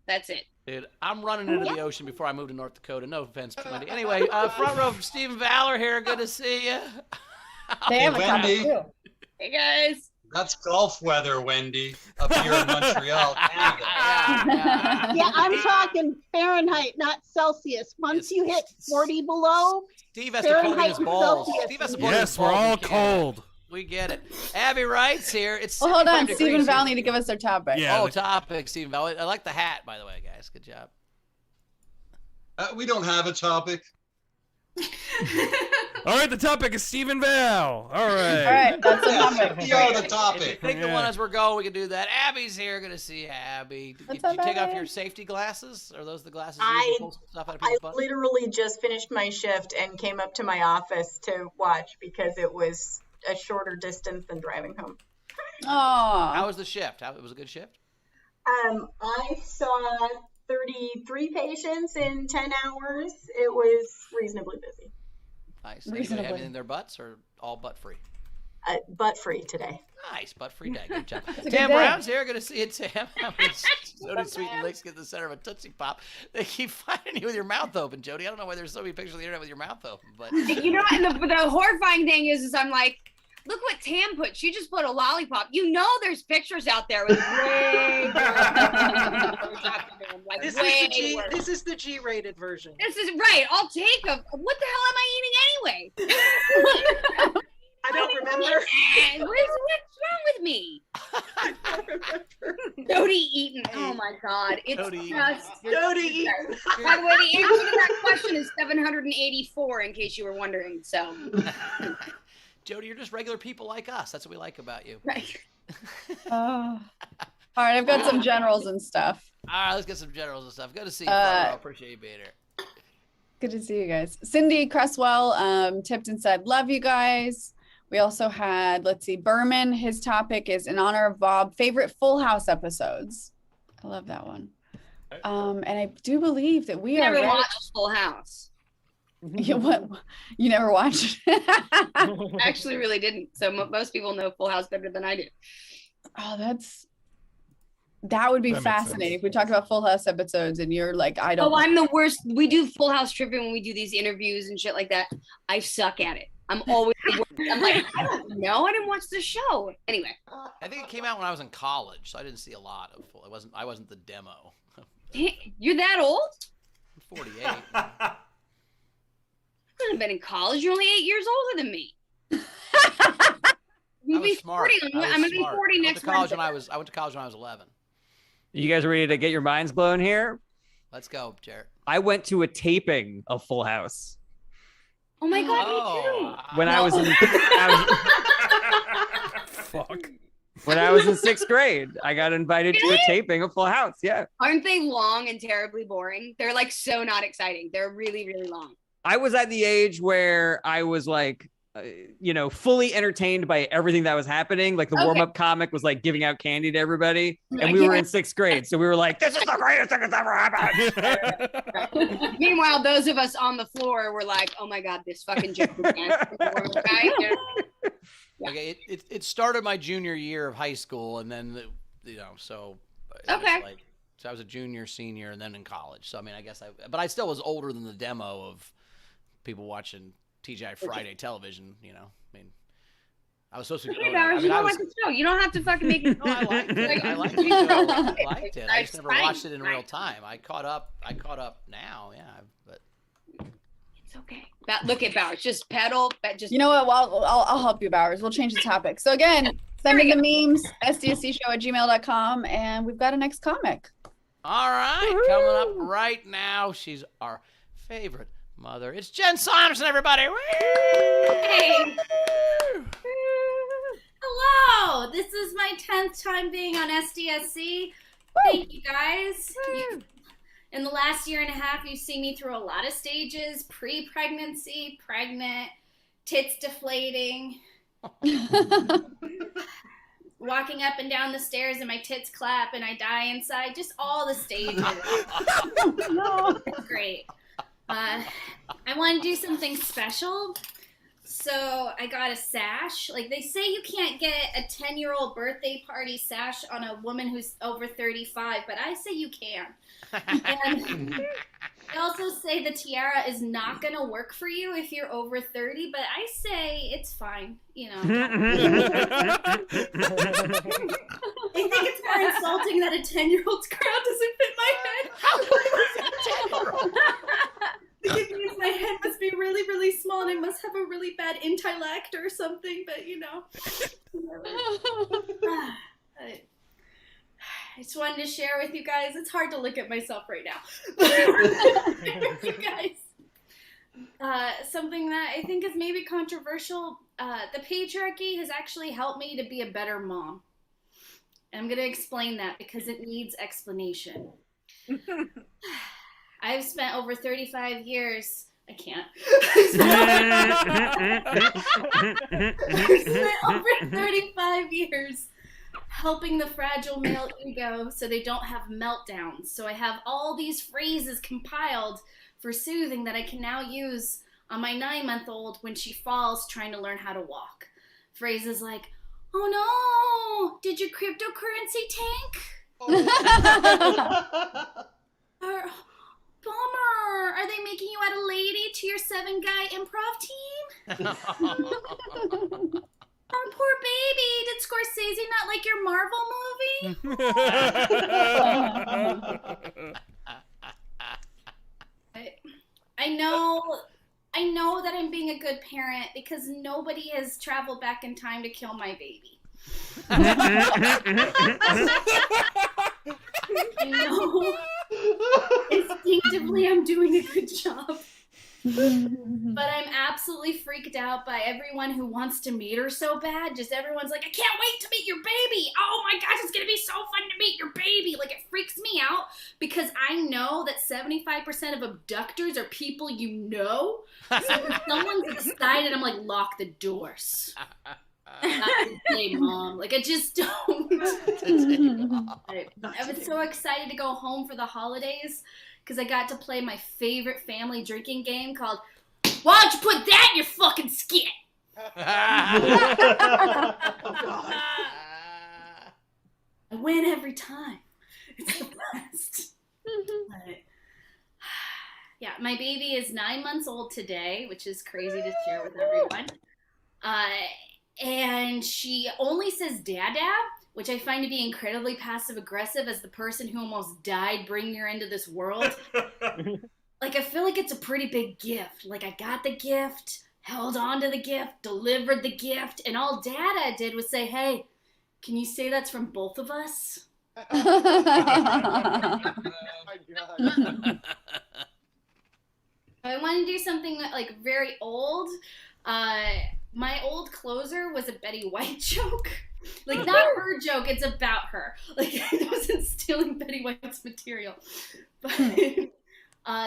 Dude, I'm running into the ocean before I move to North Dakota. No offense, Wendy. Anyway, front row, Stephen Valor here. Good to see you. They have a Wendy. topic too. Hey guys. That's golf weather, Wendy, up here in Montreal, Canada. Yeah, I'm talking Fahrenheit, not Celsius. Once you hit 40 below, Steve has to plug in Fahrenheit his and balls. Celsius. Steve has to plug in his Yes, we're balls all in Canada. cold. We get it. Abby Wright's here. It's Well, hold 75 on. degrees Stephen here. Val need to give us their topic. Yeah. Oh, topic, Stephen Val. I like the hat, by the way, guys. Good job. We don't have a topic. All right, the topic is Stephen Val. All All right. right, that's the Yes, topic. we are the If you topic. pick the one as we're going, we can do that. Abby's here. Good to see you, Abby. Did What's you up, take off Abby? your safety glasses? Are those the glasses I- you pull stuff out of I people's butts? literally just finished my shift and came up to my office to watch because it was a shorter distance than driving home. How Oh, was the shift? It was a good shift? I saw 33 patients in 10 hours. It was reasonably busy. Nice. Anybody Reasonably. have anything in their butts or all butt free? Butt free today. Nice, butt free day. Good job. a good Tam day. Brown's here. Good to see you, Tam. Jodie Sweetin legs get in the center of a Tootsie Pop. They keep finding you with your mouth open, Jodie. I don't know why there's so many pictures on the internet with your mouth open, but You know, and the horrifying thing is I'm like, look what Tam put. She just put a lollipop. You know, there's pictures out there with way like This is the G-rated version. This is right. I'll take a. What the hell am I eating anyway? I don't remember. What's wrong with me? Jodie Eaton. Oh my God. It's Jodie just. Jodie Eaton. By the way, the answer to that question is 784, in case you were wondering. So. Jodie, you're just regular people like us. That's what we like about you. Right. oh. All right, I've got some generals and stuff. All right, let's get some generals and stuff. Good to see you, Uh, Faro. Appreciate you being here. Good to see you guys. Cindy Cresswell tipped and said, love you guys. We also had, let's see, Berman. His topic is in honor of Bob, favorite Full House episodes. I love that one. And I do believe that we Never are. watched Full House. You, what? You never watched? I actually really didn't. So most people know Full House better than I do. Oh, that would be That makes fascinating sense. if we talk about Full House episodes and you're like, I don't. Oh, I'm the worst. We do Full House tripping when we do these interviews and shit like that. I suck at it. I'm always the worst. I'm like, I don't know. I didn't watch the show. Anyway. I think it came out when I was in college, so I didn't see a lot of full. I wasn't the demo. You're that old? I'm 48. I could have been in college. You're only 8 years older than me. You'll I be was smart. 40. I was I'm gonna be smart. 40 I went next to college Wednesday. I went to college when I was 11. You guys ready to get your minds blown here? Let's go, Jarret. I went to a taping of Full House Oh my God, Oh, me too. when I was in Fuck. when I was in 6th grade. I got invited to a taping of Full House. Yeah. Aren't they long and terribly boring? They're like so not exciting. They're really, really long. I was at the age where I was like, fully entertained by everything that was happening. Like the Okay. warm-up comic was like giving out candy to everybody. And we were in 6th grade. So we were like, this is the greatest thing that's ever happened. Meanwhile, those of us on the floor were like, oh my God, this fucking joke guy. Okay, it started my junior year of high school, and then so it was Okay. so I was a junior, senior, and then in college. So I mean, I guess but I still was older than the demo of people watching TGI Friday television. I mean, I was supposed to. Hey, Bowers, you don't like the show. You don't have to fucking make it. No, I liked it. I liked it. I liked it. I just never watched it in real time. I caught up now. Yeah, but It's okay. Look at Bowers. Just pedal. Just You know what? Well, I'll help you, Bowers. We'll change the topic. So again, Send me the memes, sdscshow@gmail.com, and we've got a next comic. All right, coming up right now, she's our favorite mother. It's Jen Saunderson, everybody. Hey. Hello. This is my 10th time being on SDSC. Thank you guys. In the last year and a half, you've seen me through a lot of stages: pre-pregnancy, pregnant, tits deflating, walking up and down the stairs and my tits clap and I die inside. Just all the stages. No. It's great. I want to do something special. So I got a sash. Like, they say you can't get a 10-year-old birthday party sash on a woman who's over 35, but I say you can. And I also say the tiara is not going to work for you if you're over 30, but I say it's fine, you know. I think it's more insulting that a 10-year-old's crown doesn't fit my head. How is it 10-year-old? It means my head must be really, really small and I must have a really bad intellect or something, but you know. I just wanted to share with you guys. It's hard to look at myself right now. You guys. Something that I think is maybe controversial. The patriarchy has actually helped me to be a better mom. And I'm going to explain that because it needs explanation. I've spent over 35 years. I can't. I've spent over 35 years helping the fragile male ego so they don't have meltdowns. So I have all these phrases compiled for soothing that I can now use on my 9-month-old when she falls trying to learn how to walk. Phrases like, "Oh no, did your cryptocurrency tank?" Or, "Bummer, are they making you add a lady to your 7-guy improv team?" "Oh, poor baby, did Scorsese not like your Marvel movie?" I know that I'm being a good parent because nobody has traveled back in time to kill my baby. I know instinctively I'm doing a good job. But I'm absolutely freaked out by everyone who wants to meet her so bad. Just everyone's like, "I can't wait to meet your baby. Oh my gosh, it's going to be so fun to meet your baby." Like, it freaks me out because I know that 75% of abductors are people you know. So if someone's excited, I'm like, lock the doors. Not today, Mom. Like, I just don't. I was so excited to go home for the holidays because I got to play my favorite family drinking game called "Why Don't You Put That in Your Fucking Skit?" I win every time. It's the best. But, yeah, my baby is 9 months old today, which is crazy to share with everyone. And she only says "dada," which I find to be incredibly passive-aggressive as the person who almost died bringing her into this world. Like, I feel like it's a pretty big gift. Like, I got the gift, held on to the gift, delivered the gift, and all Dada did was say, "Hey, can you say that's from both of us?" Oh my God. I want to do something that, like, very old. My old closer was a Betty White joke. Like, not her joke, it's about her. Like, I wasn't stealing Betty White's material. But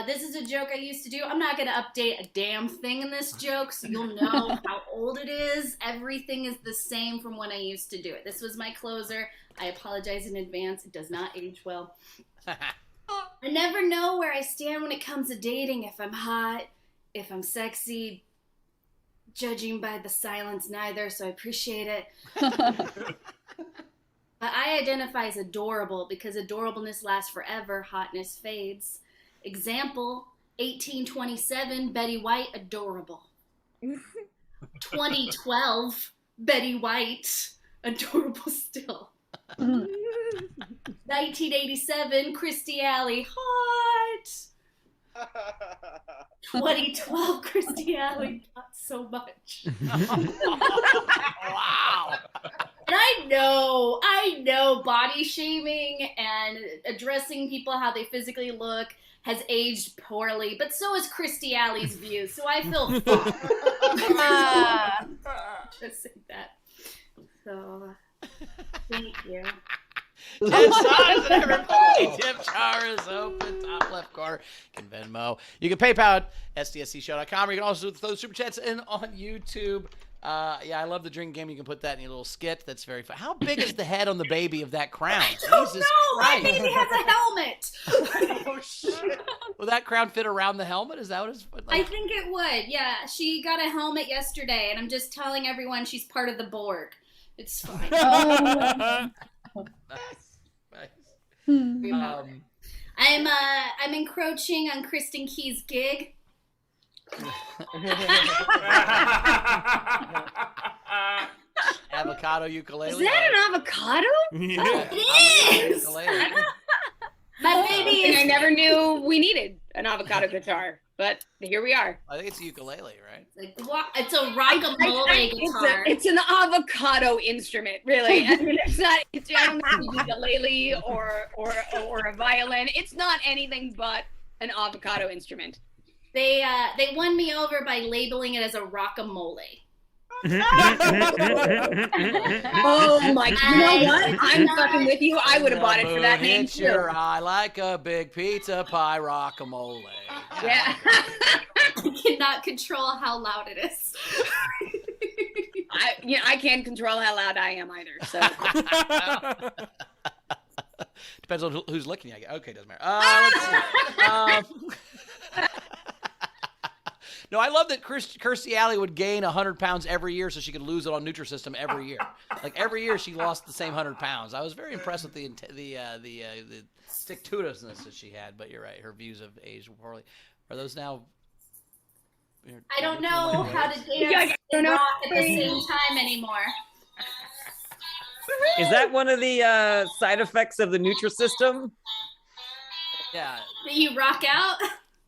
this is a joke I used to do. I'm not going to update a damn thing in this joke, so you'll know how old it is. Everything is the same from when I used to do it. This was my closer. I apologize in advance. It does not age well. I never know where I stand when it comes to dating, if I'm hot, if I'm sexy. Judging by the silence, neither, so I appreciate it. I identify as adorable because adorableness lasts forever, hotness fades. Example, 1827, Betty White, adorable. 2012, Betty White, adorable still. 1987, Christy Alley, hot. 2012, Christy Alley, not so much. Wow. And I I know body shaming and addressing people how they physically look has aged poorly, but so has Christy Alley's views, so I feel fine. Just say that. So, thank you. Jen Saunderson, everybody. Tip jar is open, top left corner. You can Venmo. You can PayPal at sdscshow.com, or you can also do those super chats in on YouTube. I love the drinking game. You can put that in your little skit. That's very fun. How big is the head on the baby of that crown? Jesus My Christ. baby has a helmet. Oh, shit. Will that crown fit around the helmet? Is that what it's like? I think it would. Yeah, she got a helmet yesterday, and I'm just telling everyone she's part of the Borg. It's fine. Nice. I'm encroaching on Kristen Key's gig. Avocado ukulele. Is that an avocado? Yeah. Oh, it is. My baby I never knew we needed an avocado guitar, but here we are. I think it's a ukulele, right? It's a rockamole guitar. It's an avocado instrument, really. I mean, it's not. I don't know if it's a ukulele or a violin. It's not anything but an avocado instrument. They won me over by labeling it as a rockamole. Oh my! You know what? I'm fucking with you. I would have bought it for that name Hits too. your eye like a big pizza pie rockamole. Yeah. I cannot control how loud it is. I can't control how loud I am either. So depends on who's looking at you. Okay, doesn't matter. Let's see. No, I love that Kirstie Alley would gain 100 pounds every year so she could lose it on Nutrisystem every year. Like every year she lost the same 100 pounds. I was very impressed with the stick-to-itiveness that she had. But you're right, her views have aged poorly. Are those now? I don't know how to dance and rock at the same time anymore. Is that one of the side effects of the Nutrisystem? Yeah. That you rock out?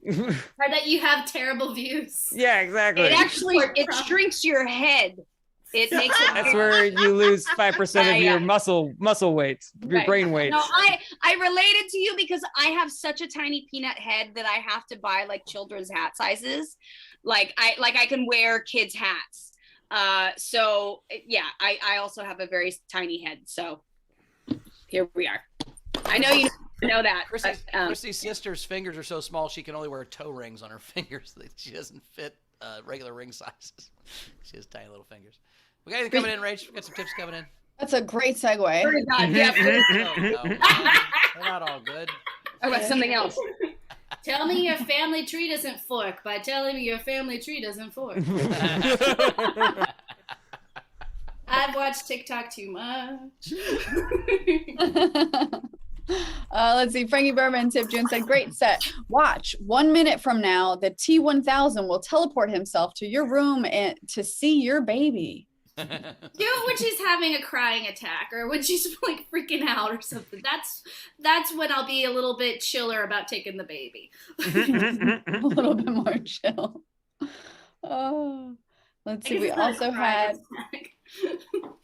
Or that you have terrible views? Yeah, exactly. it actually shrinks your head. It makes it. That's where you lose 5% of your muscle weight, your Right. brain weight. No, I related to you because I have such a tiny peanut head that I have to buy like children's hat sizes. Like I can wear kids' hats. So yeah, I also have a very tiny head. So here we are. I know you know that. Christy's sister's fingers are so small she can only wear toe rings on her fingers. She doesn't fit regular ring sizes. She has tiny little fingers. We got anything coming in, Rach? We got some tips coming in. That's a great segue. No, they're not all good. Oh, about something else. Tell me your family tree doesn't fork by telling me your family tree doesn't fork. I've watched TikTok too much. Let's see. Frankie Berman tipped you and said, great set. Watch. 1 minute from now, the T-1000 will teleport himself to your room and to see your baby. Do it when she's having a crying attack or when she's like freaking out or something. That's when I'll be a little bit chiller about taking the baby. A little bit more chill. Oh, let's see. We also had.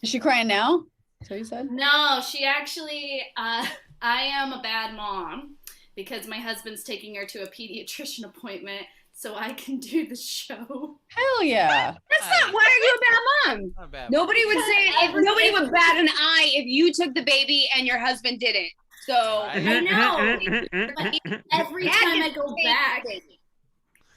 Is she crying now? That's what you said? No, she actually. I am a bad mom because my husband's taking her to a pediatrician appointment so I can do the show. Hell yeah. That's not. Why are you a bad mom? Not a bad Nobody would say. Nobody would bat an eye if you took the baby and your husband didn't. So I know. But every time I go back.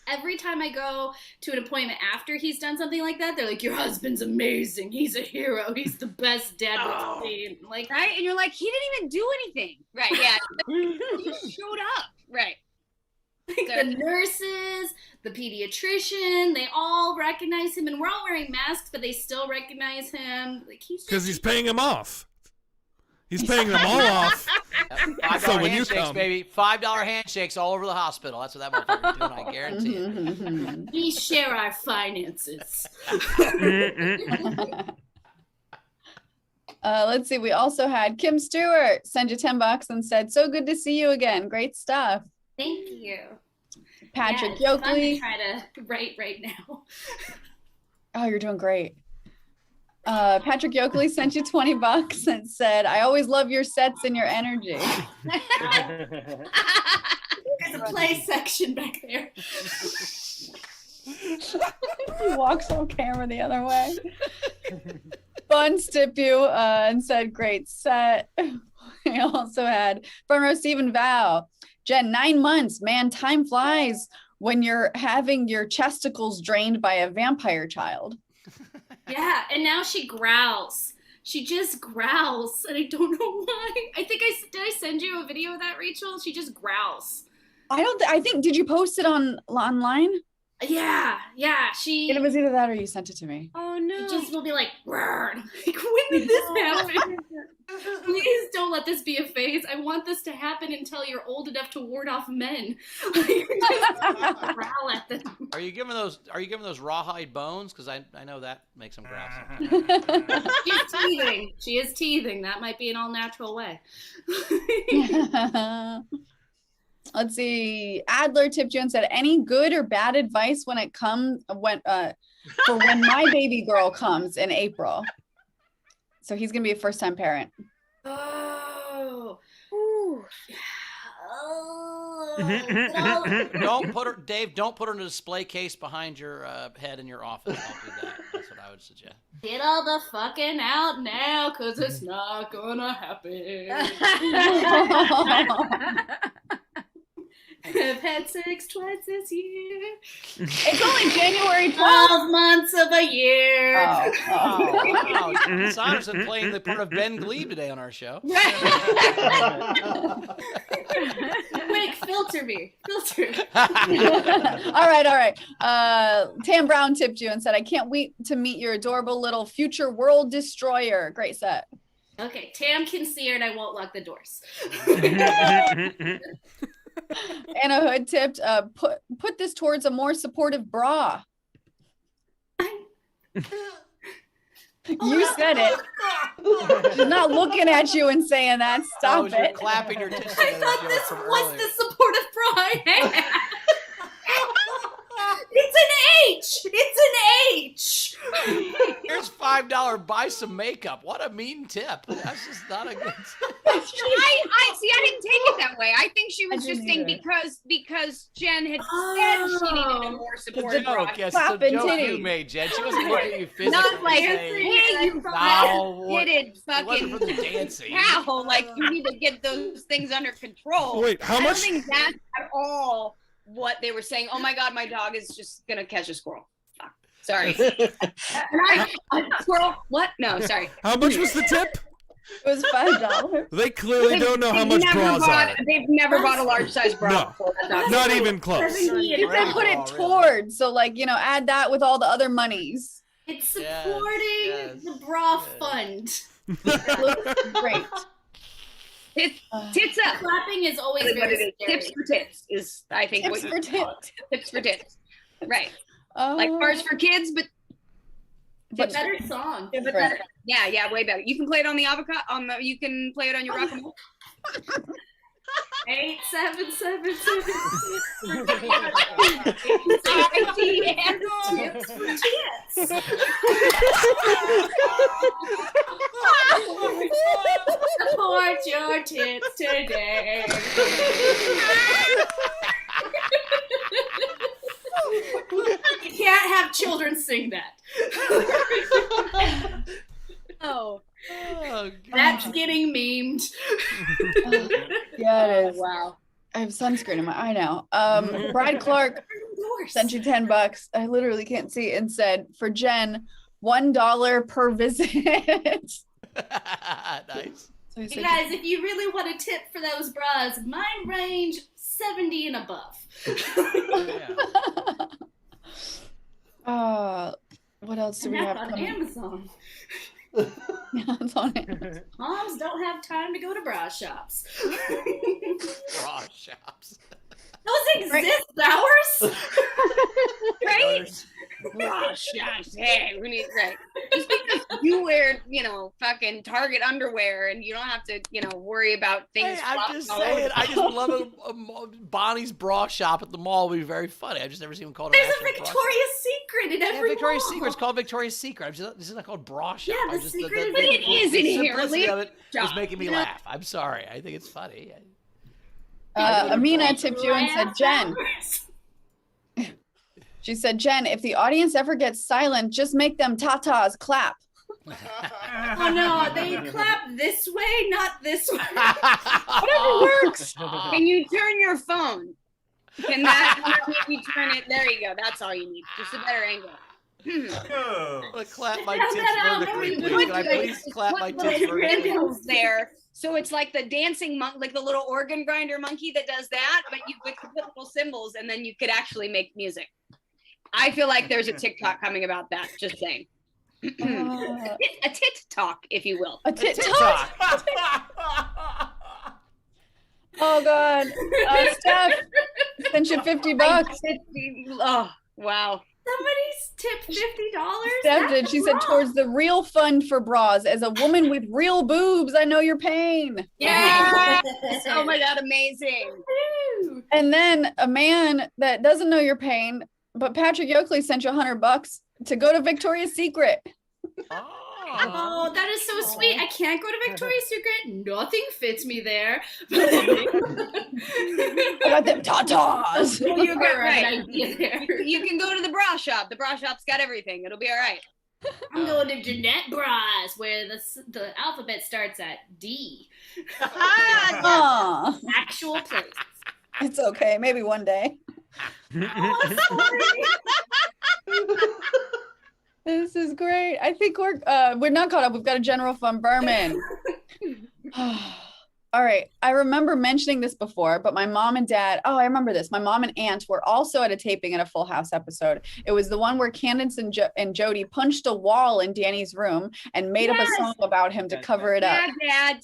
Every time I go to an appointment after he's done something like that, they're like, your husband's amazing. He's a hero. He's the best dad we've seen. Like, right? And you're like, he didn't even do anything. Right, yeah. He showed up. Right. the nurses, the pediatrician, they all recognize him. And we're all wearing masks, but they still recognize him. Like Because he's paying them off. He's paying them all off. $5 So when you handshakes, come, baby. $5 handshakes all over the hospital. That's what that motherfucker's doing, I guarantee it. We share our finances. Let's see. We also had Kim Stewart send you $10 and said, so good to see you again. Great stuff. Thank you. Patrick yeah, it's fun Yoakley. to try to write right now. Oh, you're doing great. Patrick Yoakley sent you $20 and said, "I always love your sets and your energy." There's a play section back there. He walks on camera the other way. Bun tipped you and said, "Great set." We also had front row Stephen Val. Jen, 9 months, man, time flies when you're having your chesticles drained by a vampire child. Yeah, and now she growls. She just growls, and I don't know why. I think did I send you a video of that, Rachel? She just growls. I think, did you post it online? Yeah. It was either that or you sent it to me. Oh no! It just will be like, "Rrr." Like, when did this happen? Please don't let this be a phase. I want this to happen until you're old enough to ward off men. Like, just growl at them. Are you giving those rawhide bones? Because I know that makes them growl. She's teething. She is teething. That might be an all natural way. Let's see. Adler tipped you and said, "Any good or bad advice when it comes for when my baby girl comes in April?" So he's gonna be a first-time parent. Oh. Ooh. Don't put her, Dave. Don't put her in a display case behind your head in your office. Don't do that. That's what I would suggest. Get all the fucking out now, cause it's not gonna happen. I've had sex twice this year. It's only January 12 months of a year. Wow. Saunderson playing the part of Ben Gleib today on our show. Wait, filter me. All right. Tam Brown tipped you and said, "I can't wait to meet your adorable little future world destroyer." Great set. Okay, Tam can see her and I won't lock the doors. Anna Hood tipped, put this towards a more supportive bra. You said it. She's not looking at you and saying that. Stop it. You're clapping your tits. I thought this was the supportive bra I had. It's an H. Here's $5. Buy some makeup. What a mean tip. That's just not a good tip. I see. I didn't take it that way. I think she was just saying because Jen had said she needed a more supportive bra. Yes, it's a joke you made, Jen. She wasn't looking at you physically. Not like, saying, hey, you hit fucking for the dancing. cow. Like, you need to get those things under control. Wait, how I much? don't think that's at all what they were saying. Oh my God, my dog is just gonna catch a squirrel. Fuck. Sorry. Squirrel? What? No, sorry. How much was the tip? It was $5. They clearly don't know how much bras are. They've never bought a large size bra No, before. not even close. You said put it towards, so add that with all the other monies. It's supporting the bra fund. Great. Tits up. Clapping is always very scary. Tips for tits is, I think, Tips what for you call it. Tips for tits. Right. Like bars for kids, but better song. better. Yeah, way better. You can play it on the avocado. You can play it on your rock and roll. 87777. Support your tits today. You can't have children sing that. Oh, that's getting memed. Yeah, it is. Wow. I have sunscreen in my eye now. Brad Clark sent you $10. I literally can't see, and said, "For Jen, $1 per visit." Nice. So You guys, if you really want a tip for those bras, mine range 70 and above. What else do we have on coming? Amazon? It's on Amazon. Moms don't have time to go to bra shops. Bra shops. Those exist, Bowers. Right? bra shops. Hey, we need right. Just because you wear, fucking Target underwear and you don't have to, worry about things. Hey, I'm just all over saying, the I just would love Bonnie's bra shop at the mall would be very funny. I've just never seen them called. There's a Victoria's Secret in every Victoria's mall. Secret. It's called Victoria's Secret. This is not called bra shop. Yeah, the secret But it is the inherently simplicity of it was shop, making me laugh. I'm sorry. I think it's funny. Amina tipped you and said, Jen. She said, Jen, if the audience ever gets silent, just make them tatas clap. Oh no, they clap this way, not this way. Whatever works. Can you turn your phone? Can that maybe turn it? There you go. That's all you need. Just a better angle. Clap my tits vertically, please. Can I please clap my tits vertically? There. So it's like the dancing monk, like the little organ grinder monkey that does that, but you could put little cymbals and then you could actually make music. I feel like there's a TikTok coming about that. Just saying. A tit talk, if you will. A tit talk. Oh God, Steph, sent you $50. Oh wow. Somebody's tipped $50. Steph did. She said, towards the real fund for bras. As a woman with real boobs, I know your pain. Yeah. Oh my God, amazing. And then a man that doesn't know your pain, but Patrick Yoakley sent you $100 to go to Victoria's Secret. Oh, that is so sweet. I can't go to Victoria's Secret. Nothing fits me there. I got them tatas. Well, you got right. You can go to the bra shop. The bra shop's got everything. It'll be all right. I'm going to Jeanette Bras, where the alphabet starts at D. Actual place. It's okay. Maybe one day. This is great. I think we're not caught up. We've got a general fund Berman. All right. I remember mentioning this before, but my mom and dad, I remember this. My mom and aunt were also at a taping in a Full House episode. It was the one where Candace and Jodie punched a wall in Danny's room and made up a song about him to cover it up. Dad.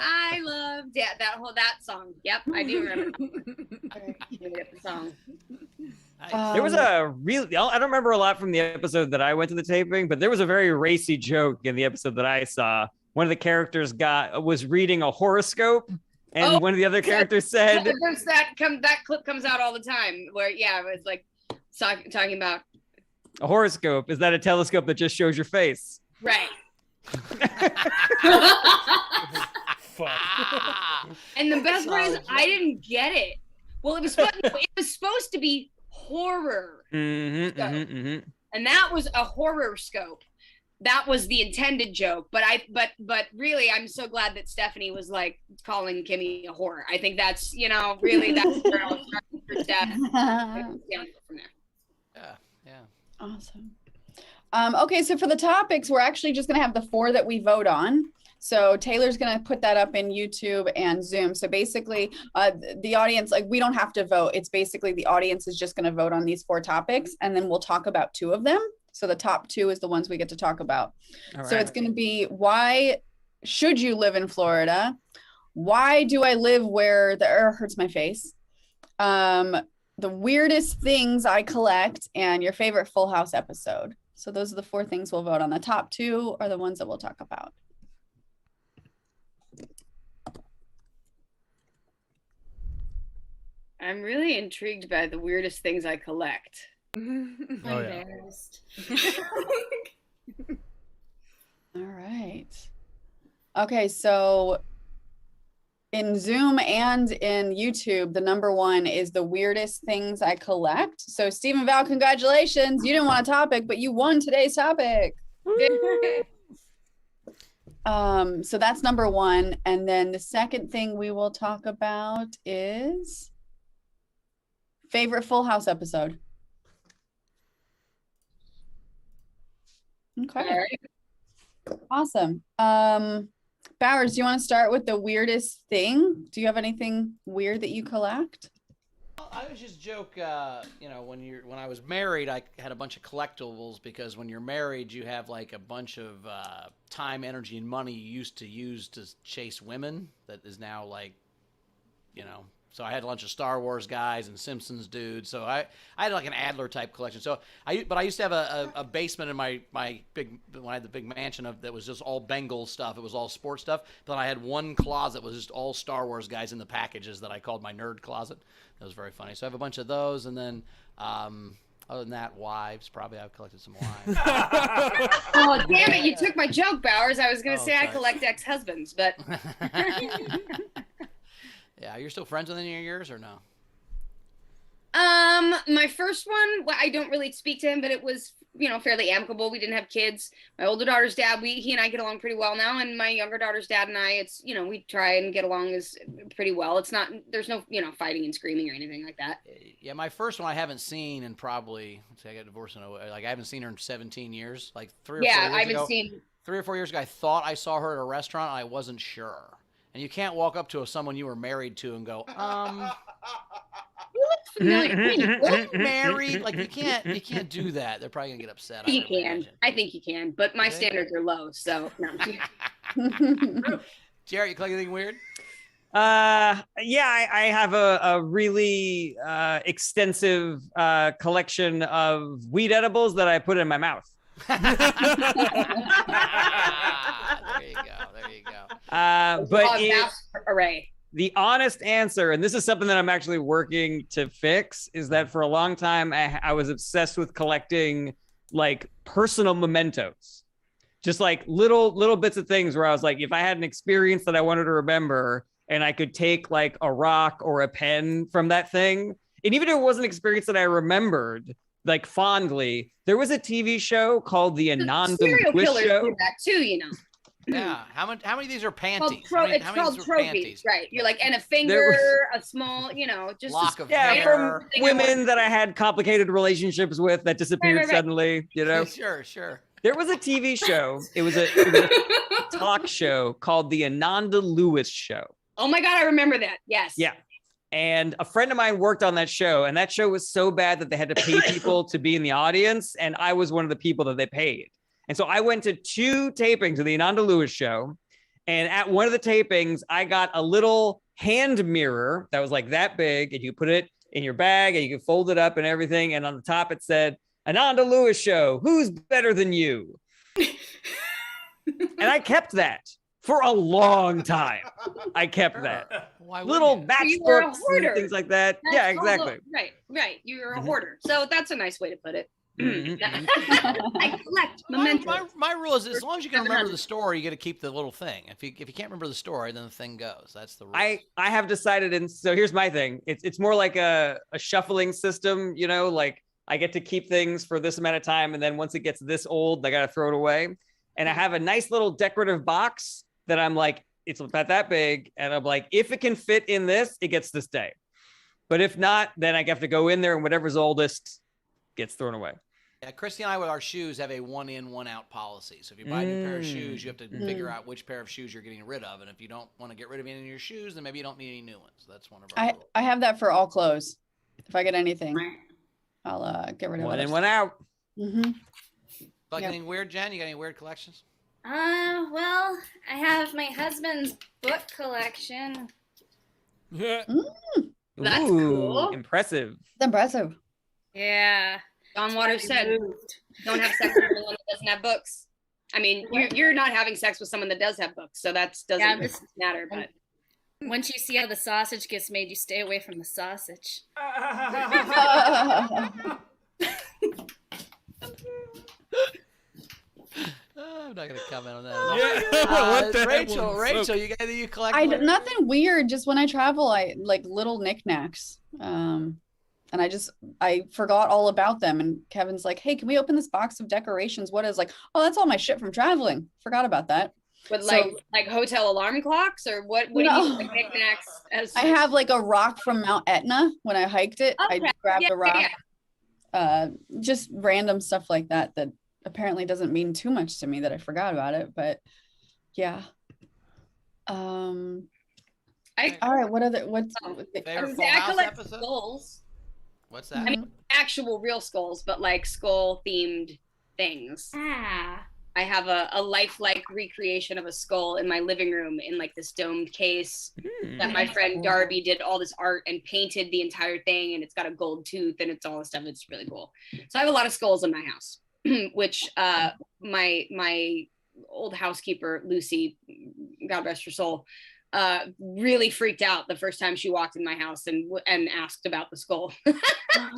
I love Dad. That song. Yep, I do remember. Made up the song. There was a really, I don't remember a lot from the episode that I went to the taping, but there was a very racy joke in the episode that I saw. One of the characters was reading a horoscope, and one of the other characters said, that clip comes out all the time where, it was like talking about a horoscope. Is that a telescope that just shows your face? Right. And the best part is I didn't get it. Well, it was supposed to be horror. And that was a horror scope. That was the intended joke, but really, I'm so glad that Stephanie was like calling Kimmy a whore. I think that's really that's where I was starting for Steph. From there. Yeah. Awesome. Okay, so for the topics, we're actually just gonna have the 4 that we vote on. So Taylor's going to put that up in YouTube and Zoom. So basically the audience, we don't have to vote. It's basically the audience is just going to vote on these 4 topics, and then we'll talk about 2 of them. So the top 2 is the ones we get to talk about. So it's going to be, why should you live in Florida? Why do I live where the air hurts my face? The weirdest things I collect, and your favorite Full House episode. So those are the 4 things we'll vote on. The top 2 are the ones that we'll talk about. I'm really intrigued by the weirdest things I collect. Embarrassed. All right. Okay, so in Zoom and in YouTube, the number 1 is the weirdest things I collect. So Stephen Val, congratulations. You didn't want a topic, but you won today's topic. So that's number 1. And then the second thing we will talk about is favorite Full House episode. Okay. All right. Awesome. Bowers, do you want to start with the weirdest thing? Do you have anything weird that you collect? I was just joke, when I was married, I had a bunch of collectibles, because when you're married, you have like a bunch of time, energy, and money you used to use to chase women that is now So I had a bunch of Star Wars guys and Simpsons dudes. So I had like an Adler type collection. So but I used to have a basement in my big, when I had the big mansion that was just all Bengal stuff. It was all sports stuff. But then I had one closet that was just all Star Wars guys in the packages that I called my nerd closet. That was very funny. So I have a bunch of those, and then other than that, wives. Probably I've collected some wives. Oh, damn it. You took my joke, Bowers. I was going to say sorry. I collect ex-husbands, but. Yeah, you're still friends with any of yours or no? My first one, well, I don't really speak to him, but it was, fairly amicable. We didn't have kids. My older daughter's dad, he and I get along pretty well now. And my younger daughter's dad and I, it's, we try and get along pretty well. It's not, there's no, fighting and screaming or anything like that. Yeah, my first one I haven't seen in probably, I got divorced in I haven't seen her in 17 years. Like 3 or 4 years ago. Yeah, I haven't seen. 3 or 4 years ago, I thought I saw her at a restaurant and I wasn't sure. And you can't walk up to someone you were married to and go, You look familiar. What, married? Like you can't do that. They're probably gonna get upset. You can. I think you can, but my standards are low, so no. Jarret, you collect anything weird? Yeah, I have a really extensive collection of weed edibles that I put in my mouth. There you go. But array. The honest answer, and this is something that I'm actually working to fix, is that for a long time I was obsessed with collecting like personal mementos, just like little bits of things where I was like, if I had an experience that I wanted to remember and I could take like a rock or a pen from that thing, and even if it wasn't an experience that I remembered like fondly, there was a TV show called The Ananda Serial Lewis killers Show. do that too, Yeah. How many of these are panties? It's How many called of these are trophies, panties? right? You're like, and a finger, a small, just lock of Yeah, hair. from women that I had complicated relationships with that disappeared Right. suddenly, Sure. There was a TV show. It was a talk show called The Ananda Lewis Show. Oh my God, I remember that. Yes. Yeah. And a friend of mine worked on that show, and that show was so bad that they had to pay people to be in the audience, and I was one of the people that they paid. And so I went to 2 tapings of The Ananda Lewis Show, and at one of the tapings, I got a little hand mirror that was like that big, and you put it in your bag, and you could fold it up and everything, and on the top it said, Ananda Lewis Show, who's better than you? And I kept that for a long time. I kept that. Why little You were a matchbooks and hoarder. things like that. That's Yeah, called exactly. Right. You're a hoarder. So that's a nice way to put it. Mhm. I collect mementos. My rule is as long as you can remember the story, you got to keep the little thing. If you can't remember the story, then the thing goes. That's the rule. I have decided, and so here's my thing. It's more like a shuffling system, like I get to keep things for this amount of time, and then once it gets this old, I got to throw it away. And I have a nice little decorative box that I'm like, it's about that big, and I'm like, if it can fit in this, it gets to stay. But if not, then I have to go in there, and whatever's oldest gets thrown away. Yeah, Christy and I with our shoes have a 1 in, 1 out policy. So if you buy a new pair of shoes, you have to figure out which pair of shoes you're getting rid of. And if you don't want to get rid of any of your shoes, then maybe you don't need any new ones. That's one of our rules. I have that for all clothes. If I get anything, I'll get rid of it. 1 in, 1 out. Mm-hmm. Like anything weird, Jen? You got any weird collections? Well, I have my husband's book collection. Yeah. That's Ooh, cool. impressive. It's impressive. Yeah. John Waters said, don't have sex with anyone that doesn't have books. I mean, you're not having sex with someone that does have books, so that doesn't matter. But Once you see how the sausage gets made, you stay away from the sausage. I'm not going to comment on that. What the heck Rachel, was so- you got anything you collect? Nothing weird. Just when I travel, I like little knickknacks. And I forgot all about them. And Kevin's like, "Hey, can we open this box of decorations?" What is like? Oh, that's all my shit from traveling. Forgot about that. But So- like hotel alarm clocks, or what do you No. use like knickknacks as? I have like a rock from Mount Etna. When I hiked it, I Okay. grabbed Yeah, a rock. yeah. Just random stuff like that that apparently doesn't mean too much to me that I forgot about it. But yeah. All right. What's I Favorite would Full say I House collect episode? skulls. What's that? I mean, actual real skulls, but like skull themed things. Ah. I have a lifelike recreation of a skull in my living room in like this domed case that my friend Darby did all this art and painted the entire thing, and it's got a gold tooth and it's all this stuff. It's really cool. So I have a lot of skulls in my house, which my old housekeeper Lucy, God rest her soul, really freaked out the first time she walked in my house and asked about the skull.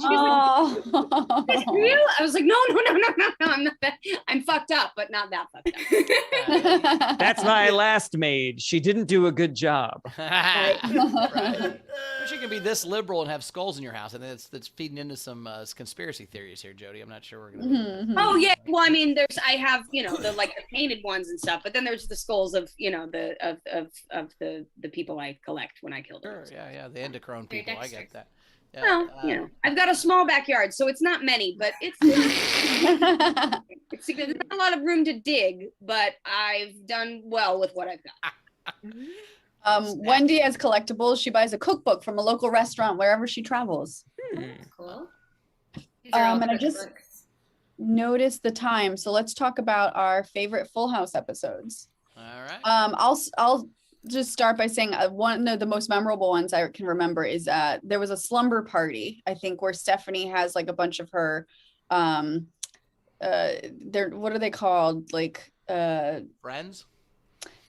Oh. Like, is it real? I was like, no, I'm not that. I'm fucked up, but not that fucked up. That's my last maid. She didn't do a good job. Right. Wish you could be this liberal and have skulls in your house, and that's feeding into some conspiracy theories here, Jodie. I'm not sure we're gonna. Oh yeah, well, I mean, I have the like the painted ones and stuff, but then there's the skulls of the people I collect when I kill them. Sure, yeah, the endocrine people. I get that. Yeah, well, I've got a small backyard, so it's not many, but it's there's not a lot of room to dig, but I've done well with what I've got. Wendy has collectibles. She buys a cookbook from a local restaurant wherever she travels. Cool. And I just noticed the time, so let's talk about our favorite Full House episodes. All right. I'll just start by saying one of the most memorable ones I can remember is there was a slumber party, I think, where Stephanie has like a bunch of her what are they called, like friends.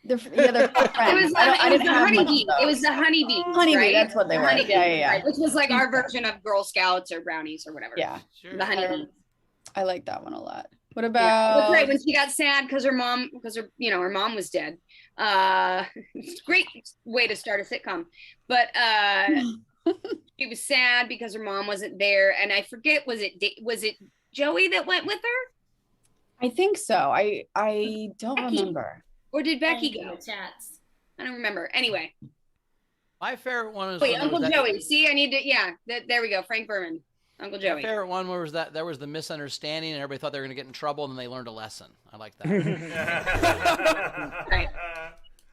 They're called friends. It was the honeybee. Honeybee, right? that's what they were. Yeah. Right, which was like our version of Girl Scouts or brownies or whatever. Yeah, sure. The honeybee. I like that one a lot. What about? That's right. When she got sad because her mom was dead. It's a great way to start a sitcom. But she was sad because her mom wasn't there, and I forget, was it Joey that went with her? I think so. I don't remember. Or did Becky go? Chats. I don't remember. Anyway. My favorite one is Uncle Joey. See, I need to. There we go. Frank Berman. Uncle Joey. My favorite one was that there was the misunderstanding and everybody thought they were going to get in trouble and then they learned a lesson. I like that. Right.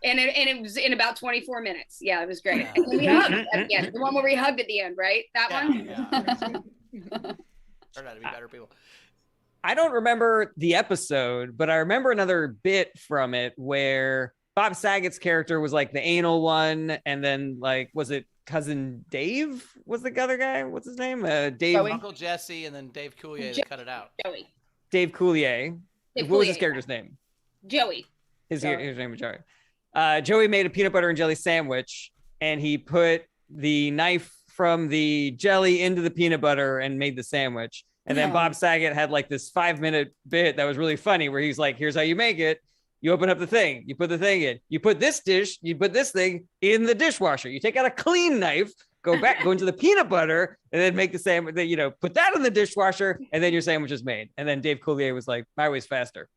And it was in about 24 minutes. Yeah, it was great. And we hugged at the end. The one where we hugged at the end, right? That one? Yeah. Turned out to be better people. I don't remember the episode, but I remember another bit from it where Bob Saget's character was like the anal one, and then like, was it Cousin Dave was the other guy? What's his name? Dave. Uncle Jesse, and then Dave Coulier to cut it out. Joey. Dave Coulier. What was his character's name? Joey. His name was Joey. Joey made a peanut butter and jelly sandwich, and he put the knife from the jelly into the peanut butter and made the sandwich. And then Bob Saget had like this 5-minute bit that was really funny where he's like, here's how you make it. You open up the thing, you put the thing in, you put this thing in the dishwasher. You take out a clean knife, go into the peanut butter, and then make the sandwich, put that in the dishwasher, and then your sandwich is made. And then Dave Coulier was like, my way's faster.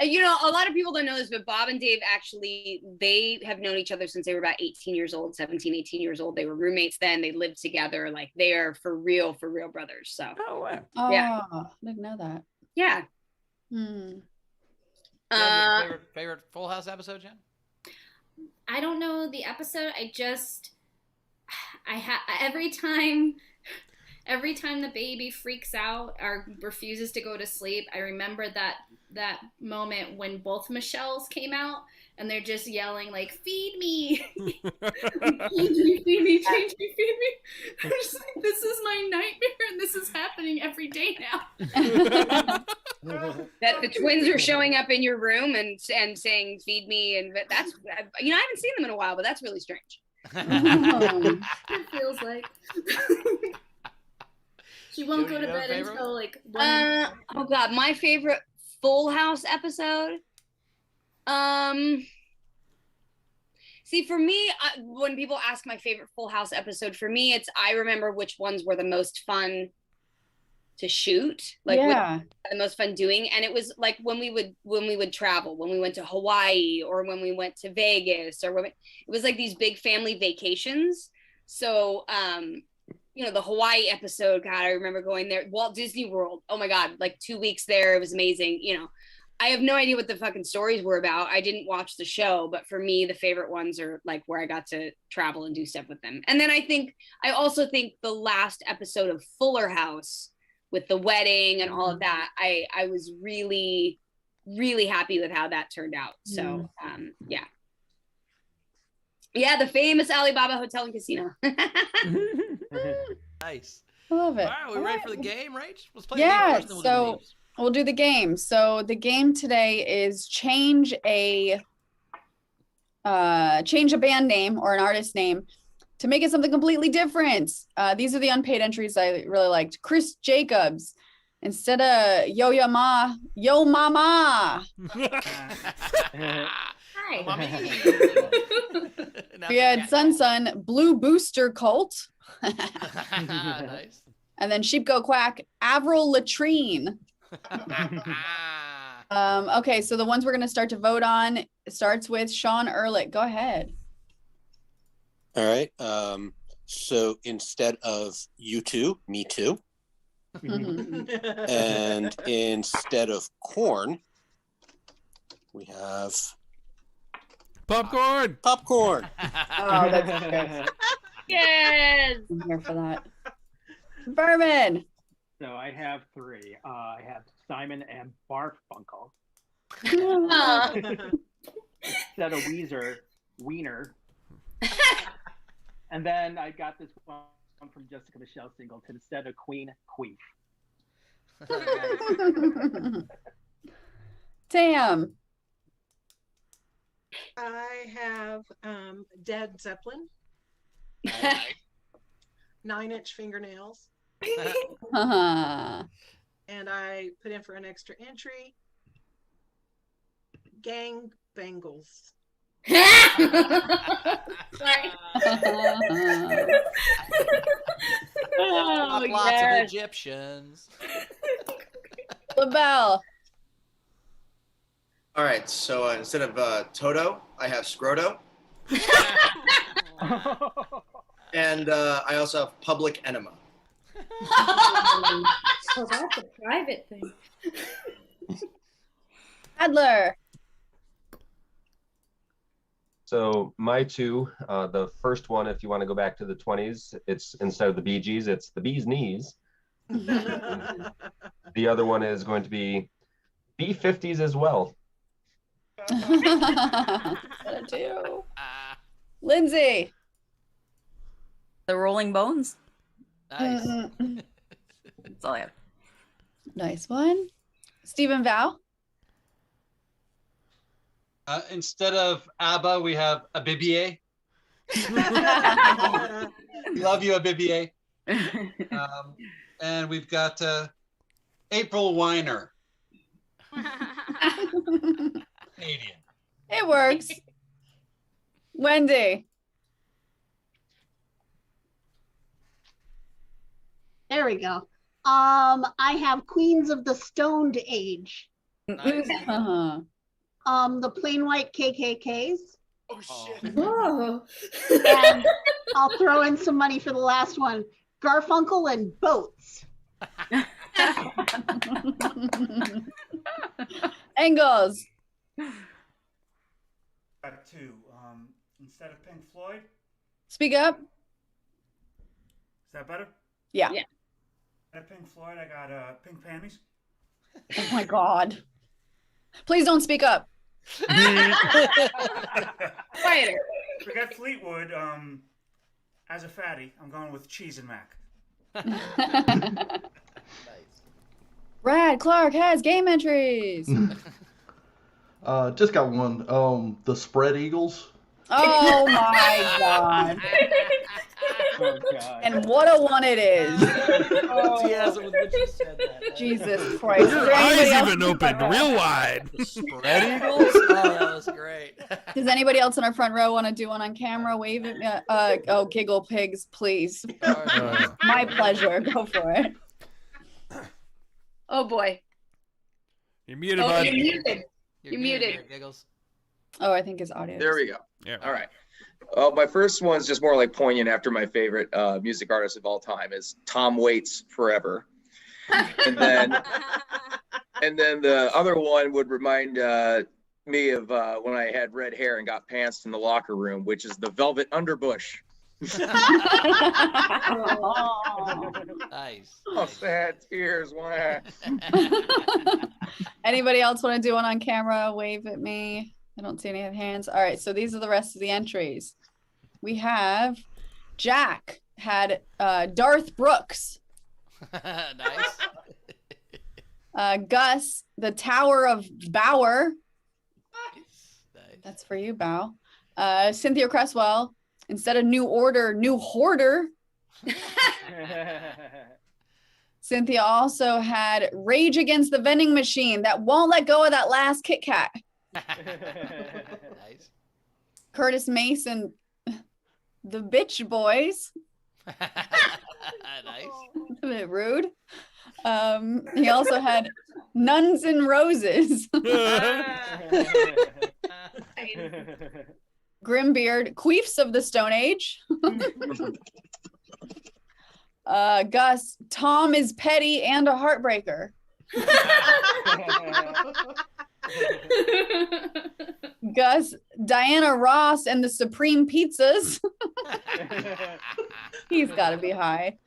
A lot of people don't know this, but Bob and Dave actually, they have known each other since they were about 18 years old. They were roommates then. They lived together. Like, they are for real brothers. So yeah, didn't know that. Yeah. Favorite Full House episode, Jen? I don't know the episode. Every time the baby freaks out or refuses to go to sleep, I remember that moment when both Michelles came out and they're just yelling like, "Feed me, feed me, change me, feed me." I'm just like, this is my nightmare, and this is happening every day now. That the twins are showing up in your room and saying, "Feed me," and that's I haven't seen them in a while, but that's really strange. It feels like. She won't go to bed until like oh god, my favorite Full House episode. See, for me, when people ask my favorite Full House episode, for me, it's I remember which ones were the most fun to shoot, like the most fun doing, and it was like when we would travel, when we went to Hawaii or when we went to Vegas, or it was like these big family vacations. So the Hawaii episode, God, I remember going there. Walt Disney World, oh my God, like 2 weeks there. It was amazing. I have no idea what the fucking stories were about. I didn't watch the show, but for me, the favorite ones are like where I got to travel and do stuff with them. And then I also think the last episode of Fuller House with the wedding and all of that. I was really, really happy with how that turned out. So yeah. Yeah, the famous Alibaba Hotel and Casino. Nice. I love it. All right, we ready for the game, right? Let's play Yeah, the game first, then we'll do the so names. we'll do the game. So the game today is change a band name or an artist name to make it something completely different. These are the unpaid entries I really liked. Chris Jacobs. Instead of Yo Ya Ma, Yo Mama. Hi. We had Sun Blue Booster Cult. Nice. And then Sheep Go Quack, Avril Latrine. Okay, so the ones we're going to start to vote on starts with Sean Ehrlich. Go ahead. All right. So instead of you two, me too. And instead of corn, we have popcorn. Popcorn. Oh, that's good. Yes. I'm here for that. Berman. So I have three. I have Simon and Barfunkel. Instead of Weezer, Wiener. And then I got this one from Jessica Michelle Singleton. Instead of Queen, Queef. Tam. I have Dead Zeppelin. 9-inch fingernails. And I put in for an extra entry. Gang Bangles. Oh, Lots yes. of Egyptians. LaBelle. All right, so instead of Toto, I have Scroto. And I also have Public Enema. Oh, that's a private thing. Adler. So my two, the first one, if you want to go back to the 20s, it's instead of the Bee Gees, it's the Bee's Knees. The other one is going to be B50s as well. Lindsay. The Rolling Bones. Nice. That's all I have. Nice one. Stephen Val. Instead of ABBA, we have Abibier. Love you, Abibier. And we've got April Weiner. Canadian. It works. Wendy. There we go. I have Queens of the Stoned Age. Nice. The Plain White KKKs. Oh shit. Whoa. And I'll throw in some money for the last one. Garfunkel and Boats. Engels. Got two. Instead of Pink Floyd, Speak up. is that better? Yeah. Yeah. Instead of Pink Floyd, I got Pink Panties. Oh my God. Please don't speak up. Quieter. Forget Fleetwood. As a fatty, I'm going with Cheese and Mac. Brad Clark has game entries. Just got one. The Spread Eagles. Oh my God. Oh, God. And what a one it is. Enthusiasm with which you said that. Jesus Christ. Is Your there anybody eyes else even in the opened front row? real wide. Spread Eagles? Oh, that was great. Does anybody else in our front row want to do one on camera? Wave at me. Oh, giggle pigs, please. My pleasure. Go for it. Oh boy. You're muted, Oh, bud. you're muted. You're muted. Giggles. Oh, I think his audio. There we go. Yeah. All right. My first one's just more like poignant after my favorite music artist of all time is Tom Waits Forever. And then the other one would remind me of when I had red hair and got pantsed in the locker room, which is the Velvet Underbush. Nice. Oh, sad tears. Why? Anybody else want to do one on camera? Wave at me. I don't see any hands. All right, so these are the rest of the entries. We have Jack had Darth Brooks. Nice. Gus, the Tower of Bower. Nice. That's for you, Bow. Cynthia Cresswell, instead of New Order, New Hoarder. Cynthia also had Rage Against the Vending Machine that won't let go of that last Kit Kat. Nice. Curtis Mason, the Bitch Boys. Nice. A bit rude. He also had Nuns and Roses. Grimbeard, Queefs of the Stone Age. Gus, Tom is petty and a heartbreaker. Gus, Diana Ross and the Supreme Pizzas. He's got to be high.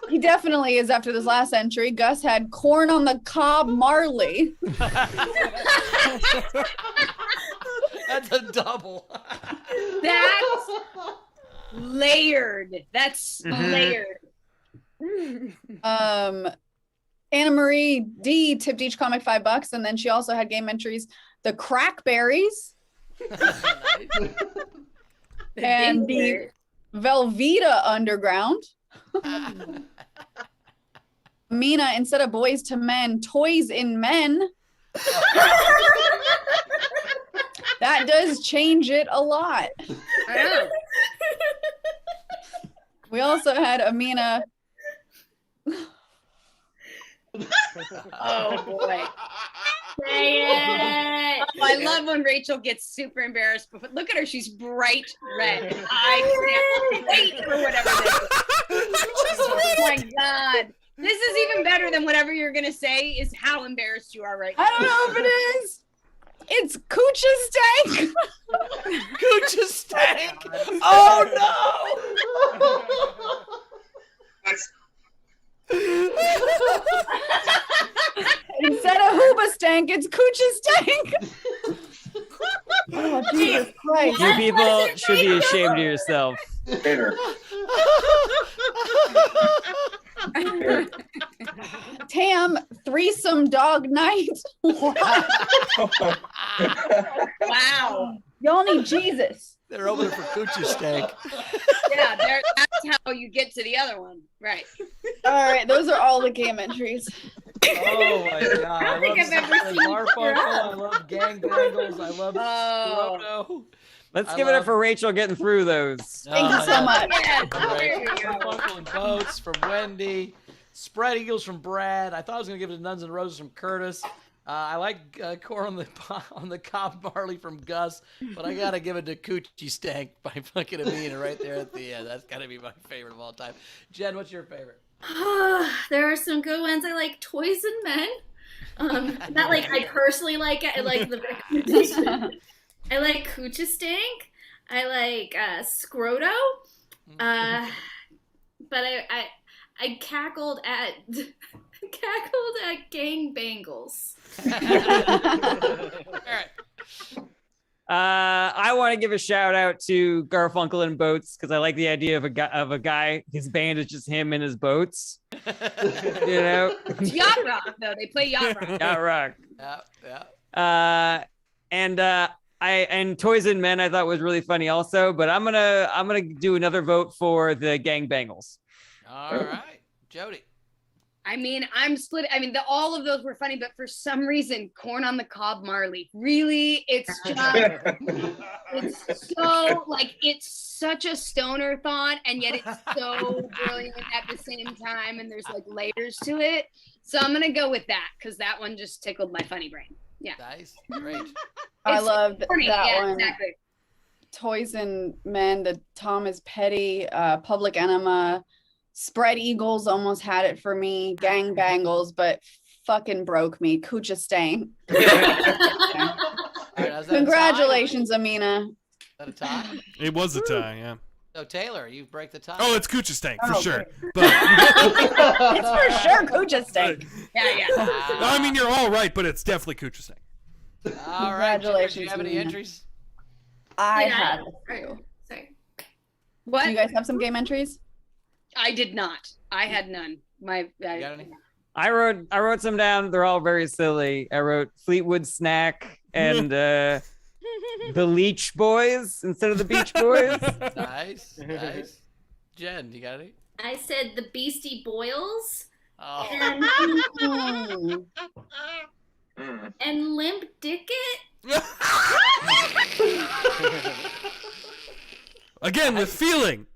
He definitely is after this last entry. Gus had corn on the cob Marley. That's a double. That's layered. That's layered. Anna Marie D tipped each comic $5, and then she also had game entries: the Crackberries and the Velveeta Underground. Mina, instead of Boys to Men, Toys in Men. That does change it a lot. We also had Amina. Oh boy. Say it. Oh, I love when Rachel gets super embarrassed. But look at her, she's bright red. I can't wait for whatever this is. Oh my god. This is even better than whatever you're gonna say is how embarrassed you are right now. I don't know if it is. It's Coochie Stank. Coochie Stank. Oh no. Instead of Hooba Stank, it's Coochie Stank. Oh, Jesus Christ. You people should be ashamed of yourself. Bitter. Tam, Threesome Dog Night. Wow. Y'all need Jesus. They're opening for Coochie Stank. Yeah, that's how you get to the other one. Right. All right, those are all the game entries. Oh my god. I think I've ever seen Garfunkel. I love Gang Bangles. I love Scroto. Let's give it up for Rachel getting through those. Thank you so much. Garfunkel and Boats from Wendy. Spread Eagles from Brad. I thought I was going to give it to Nuns and Roses from Curtis. I like corn on the cob Marley from Gus, but I got to give it to Coochie Stank by fucking Amina right there at the end. That's got to be my favorite of all time. Jen, what's your favorite? There are some good ones. I like Toys and Men. Not like I personally like it. I like the recommendation. I like Coochie Stank. I like Scroto. But I cackled at Gang Bangles. All right. I want to give a shout out to Garfunkel and Boats because I like the idea of a guy. His band is just him and his boats. You know, it's yacht rock though. They play yacht rock. Yacht rock. Yeah. And Toys and Men I thought was really funny also. But I'm gonna do another vote for the Gang Bangles. All right, Jodie. I mean, I'm split. I mean, all of those were funny, but for some reason, corn on the cob Marley. Really, it's so like it's such a stoner thought, and yet it's so brilliant at the same time, and there's like layers to it. So I'm gonna go with that because that one just tickled my funny brain. Yeah, nice, great. I love that yeah, one. Exactly. Toys and Men, the Tom is Petty, Public Enema. Spread Eagles almost had it for me. Gang Bangles, but fucking broke me. Coochie Stank. Congratulations, Amina. that a tie? It was a tie, yeah. So Taylor, you break the tie. Oh, it's Cooch's tank for sure. Okay. But It's for sure Cooch's tank. Yeah. I mean, you're all right, but it's definitely Cooch's tank. All right, Jennifer, do you Congratulations, have any Nina. entries? I Yeah. have a Alright, few. sorry. What? Do you guys have some game entries? I did not. I had none. You got any? I wrote some down. They're all very silly. I wrote Fleetwood Snack and the Leech Boys instead of the Beach Boys. Nice. Jen, you got any? I said the Beastie Boils Oh. and Limp Dicket. Again, with feeling.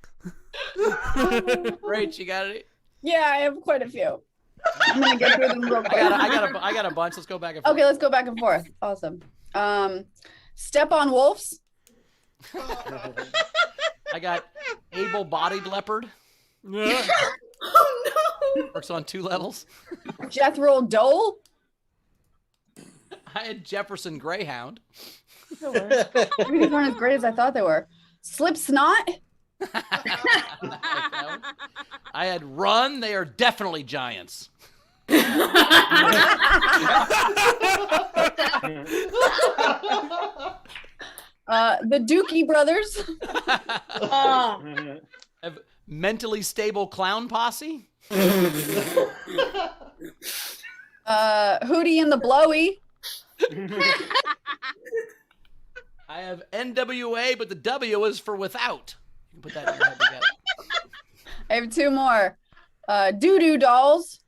Rach, you got any? Yeah, I have quite a few. I'm gonna get through them real quick. I got a bunch. Let's go back and forth. Okay, let's go back and forth. Awesome. Step on wolves. I got able-bodied leopard. Oh no! Works on 2 levels. Jethro Dole. I had Jefferson Greyhound. Maybe these weren't as great as I thought they were. Slip Snot. I had Run. They are definitely giants. The Dookie Brothers. Have mentally stable clown posse. Hootie and the Blowy. I have NWA, but the W is for without. You can put that in your head together. I have 2 more. Doo-doo dolls.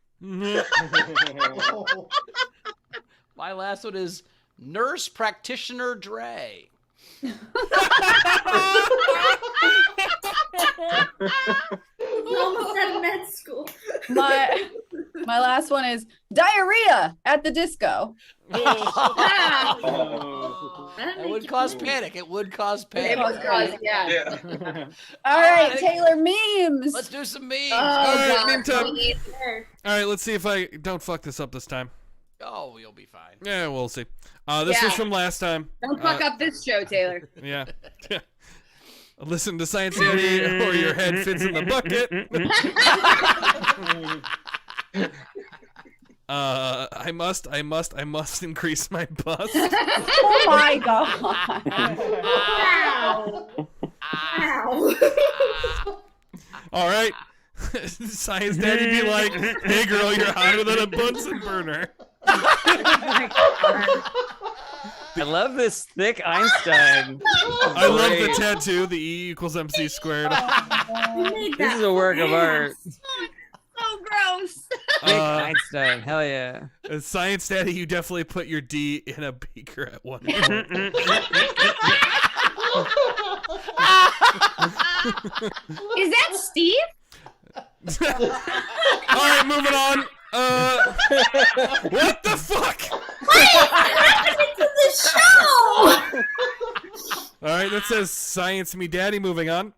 My last one is Nurse Practitioner Dre. Almost at med school. My last one is diarrhea at the disco. That would cause panic. It would cause panic. Yeah. All right, Taylor memes. Let's do some memes. All right, meme time. Sure. All right, let's see if I don't fuck this up this time. Oh, you'll be fine. Yeah, we'll see. This was from last time. Don't fuck up this show, Taylor. Yeah. Listen to Science Daddy or your head fits in the bucket. I must increase my bust. Oh my god. Ow. All right. Science Daddy be like, hey girl, you're hotter than a Bunsen burner. I love this thick Einstein. I love the tattoo, the E equals MC squared. This is a work of art. So gross. Thick Einstein, hell yeah. As Science Daddy, you definitely put your D in a beaker at one point. Is that Steve? All right, moving on. What the fuck? What happened to the show? All right, that says Science Me Daddy. Moving on.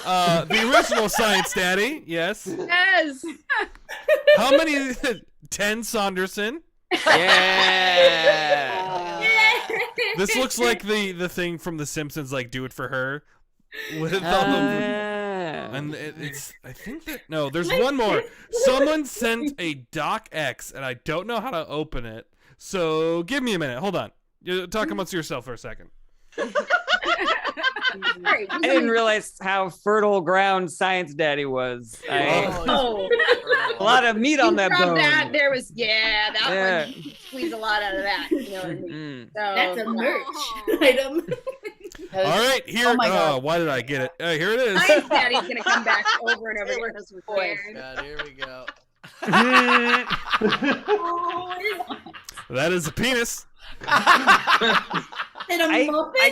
The original Science Daddy, yes. Yes. How many? 10 Saunderson. Yeah. This looks like the thing from The Simpsons, like Do It For Her. With all of and it's I think that no, there's one more. Someone sent a Doc X, and I don't know how to open it. So give me a minute. Hold on. You're talking amongst yourself for a second. I didn't realize how fertile ground Science Daddy was. A lot of meat on that bone. That there was that one. Squeeze a lot out of that. You know what I mean? So, That's a merch item. All right, here. Oh my God. Why did I get it? Here it is. Science Daddy's gonna come back over and over with us with boys. God, here we go. That is a penis. I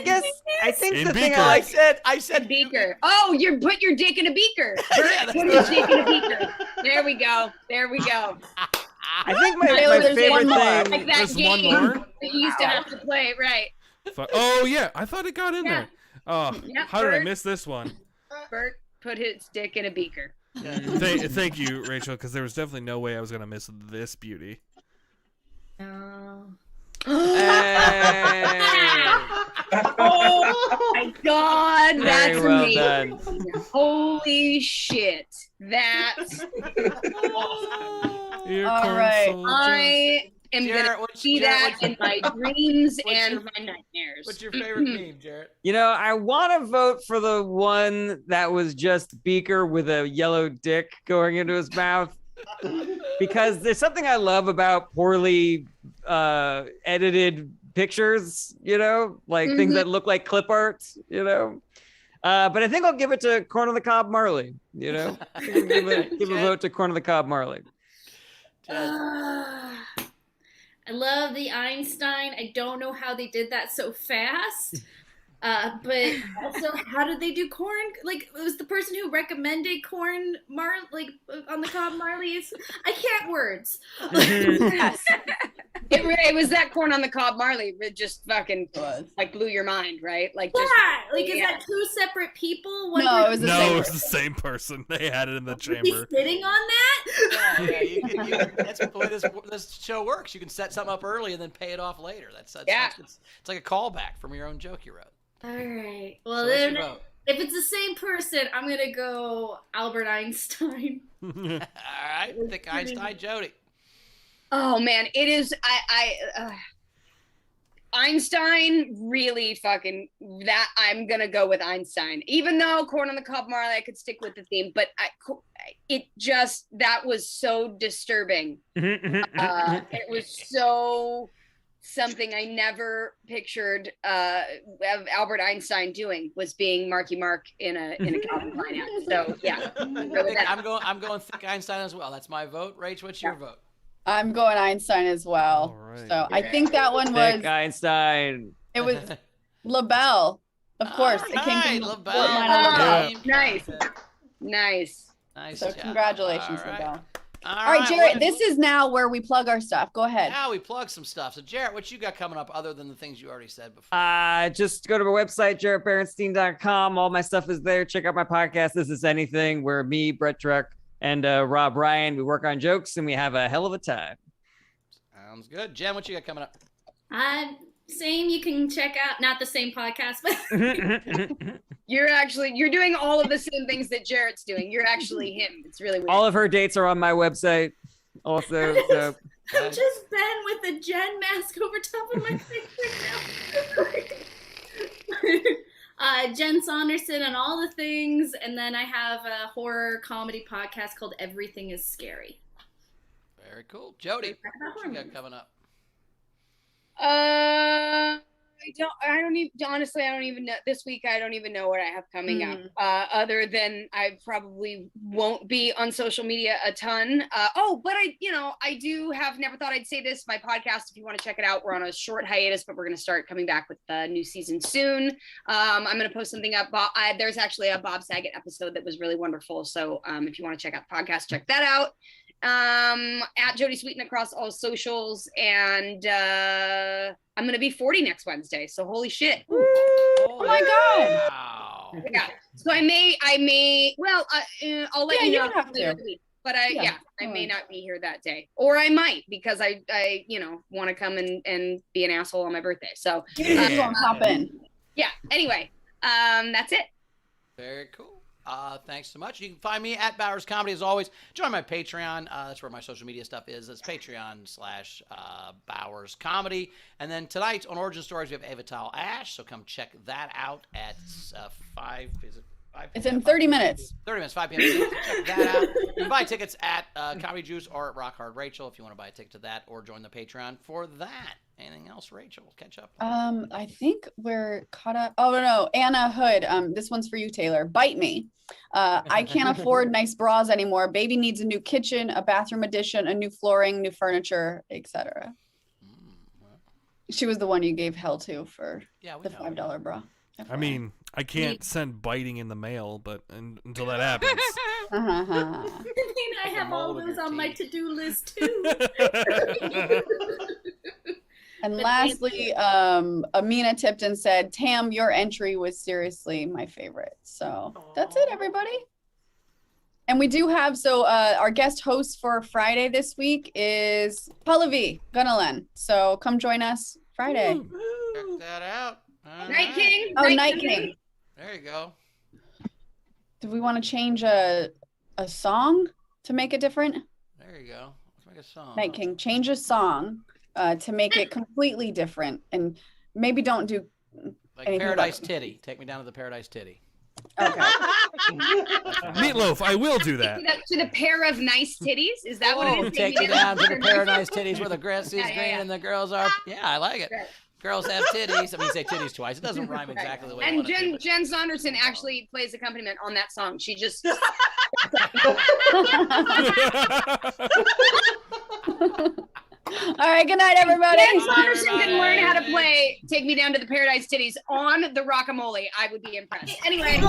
guess I think In the thing beaker. I like. I said beaker. Oh, you put your dick in a beaker. Put his dick in a beaker. There we go. There we go. I think my Taylor, there's favorite one more. thing. Like that There's one game more? that you used to have to play, right? Oh yeah, I thought it got in there. Oh, Yep, how did I Bert. miss this one? Bert put his dick in a beaker. Thank you, Rachel, because there was definitely no way I was gonna miss this beauty. No. Hey. Oh my God, Very that's well amazing. done. Holy shit. That's Here All comes right. soldier. I am Jarret, gonna what's- see Jarret, that what's- in my dreams what's and your- my nightmares. What's your favorite meme, Jarret? You know, I want to vote for the one that was just Beaker with a yellow dick going into his mouth. Because there's something I love about poorly edited pictures, you know, like things that look like clip art, you know. But I think I'll give it to Corn on the Cob Marley, you know. give a vote to Corn on the Cob Marley. I love the Einstein. I don't know how they did that so fast. But also, how did they do corn? Like, it was the person who recommended corn on the Cob Marleys. I can't words. Yes. It was that Corn on the Cob Marley. It just fucking like blew your mind, right? Like, just, Is that two separate people? No, it was the same. No, it's the same person. They had it in the He's chamber. sitting on that? Yeah, that's the way this show works. You can set something up early and then pay it off later. It's like a callback from your own joke you wrote. All right. So Well, what's your then, vote? if it's the same person, I'm gonna go Albert Einstein. All right, pick Einstein, Jodie. oh man, it is. Einstein really fucking that. I'm gonna go with Einstein, even though Corn on the Cob Marley, I could stick with the theme, but that was so disturbing. It was so something I never pictured of Albert Einstein doing was being Marky Mark in a Calvin Klein ad. So yeah, I'm going thick Einstein as well. That's my vote. Rach, what's your vote? I'm going Einstein as well. So I think that one was Thick Einstein. it was LaBelle. Of course, it came from LaBelle. Fort Minor LaBelle. Nice. So job. congratulations, All right. LaBelle. All All right, right, Jarret, this is now where we plug our stuff. Go ahead. Now we plug some stuff. So, Jarret, what you got coming up other than the things you already said before? Just go to my website, jarretberenstein.com. All my stuff is there. Check out my podcast, This Is Anything, where me, Brett Truck, and Rob Ryan, we work on jokes and we have a hell of a time. Sounds good. Jen, what you got coming up? Same. You can check out not the same podcast, but You're doing all of the same things that Jarrett's doing. You're actually him. It's really weird. All of her dates are on my website. Also, so I'm just Ben with a Jen mask over top of my face right now. Jen Saunderson and all the things, and then I have a horror comedy podcast called Everything Is Scary. Very cool. Jodie, what you got coming up? I don't even know this week. I don't even know what I have coming up. Other than I probably won't be on social media a ton. But I do have Never Thought I'd Say This, my podcast. If you want to check it out, we're on a short hiatus, but we're going to start coming back with the new season soon. I'm going to post something up. There's actually a Bob Saget episode that was really wonderful. So if you want to check out the podcast, check that out. At Jodie Sweetin across all socials, and I'm gonna be 40 next Wednesday, so holy shit. Oh my god. Wow. Yeah, so I may I'll let you know, you don't have to. but I may not be here that day, or I might, because I want to come and be an asshole on my birthday, so You won't hop in. yeah, anyway, that's it. Very cool. Thanks so much. You can find me at Bowers Comedy as always. Join my Patreon. That's where my social media stuff is. It's Patreon/Bowers Comedy. And then tonight on Origin Stories, we have Avatal Ash. So come check that out at 5. Is it 5 p.m.? It's in 30 minutes. 30 minutes, 5 p.m. Check that out. You can buy tickets at Comedy Juice or at Rock Hard Rachel if you want to buy a ticket to that, or join the Patreon for that. Anything else, Rachel? Catch up. I think we're caught up. Oh no, Anna Hood. This one's for you, Taylor. Bite me. I can't afford nice bras anymore. Baby needs a new kitchen, a bathroom addition, a new flooring, new furniture, etc. She was the one you gave hell to for the $5 bra. I mean, I can't send biting in the mail, but until that happens. I mean, I have all those on my to-do list too. And lastly, Amina Tipton said, Tam, your entry was seriously my favorite. So that's it, everybody. And we do have, our guest host for Friday this week is Pallavi Gunalan. So come join us Friday. Check that out. Night King. Oh, Night King. There you go. Do we want to change a song to make it different? There you go. Let's make a song. Night King, change a song to make it completely different, and maybe don't do Like anything Paradise about- Titty. Take me down to the Paradise Titty. Okay. Meatloaf, I will do that. To the pair of nice titties. Is that what it is? Take me down to the Paradise Titties where the grass is Yeah, green yeah, yeah. and the girls are. Yeah, I like it. Girls have titties. I mean, you say titties twice. It doesn't rhyme exactly the way you And want it to. Jen Saunderson actually plays accompaniment on that song. She just. All right, good night, everybody. Jen Saunderson can learn how to play "Take Me Down to the Paradise Titties" on the Rockamole. I would be impressed. Anyway.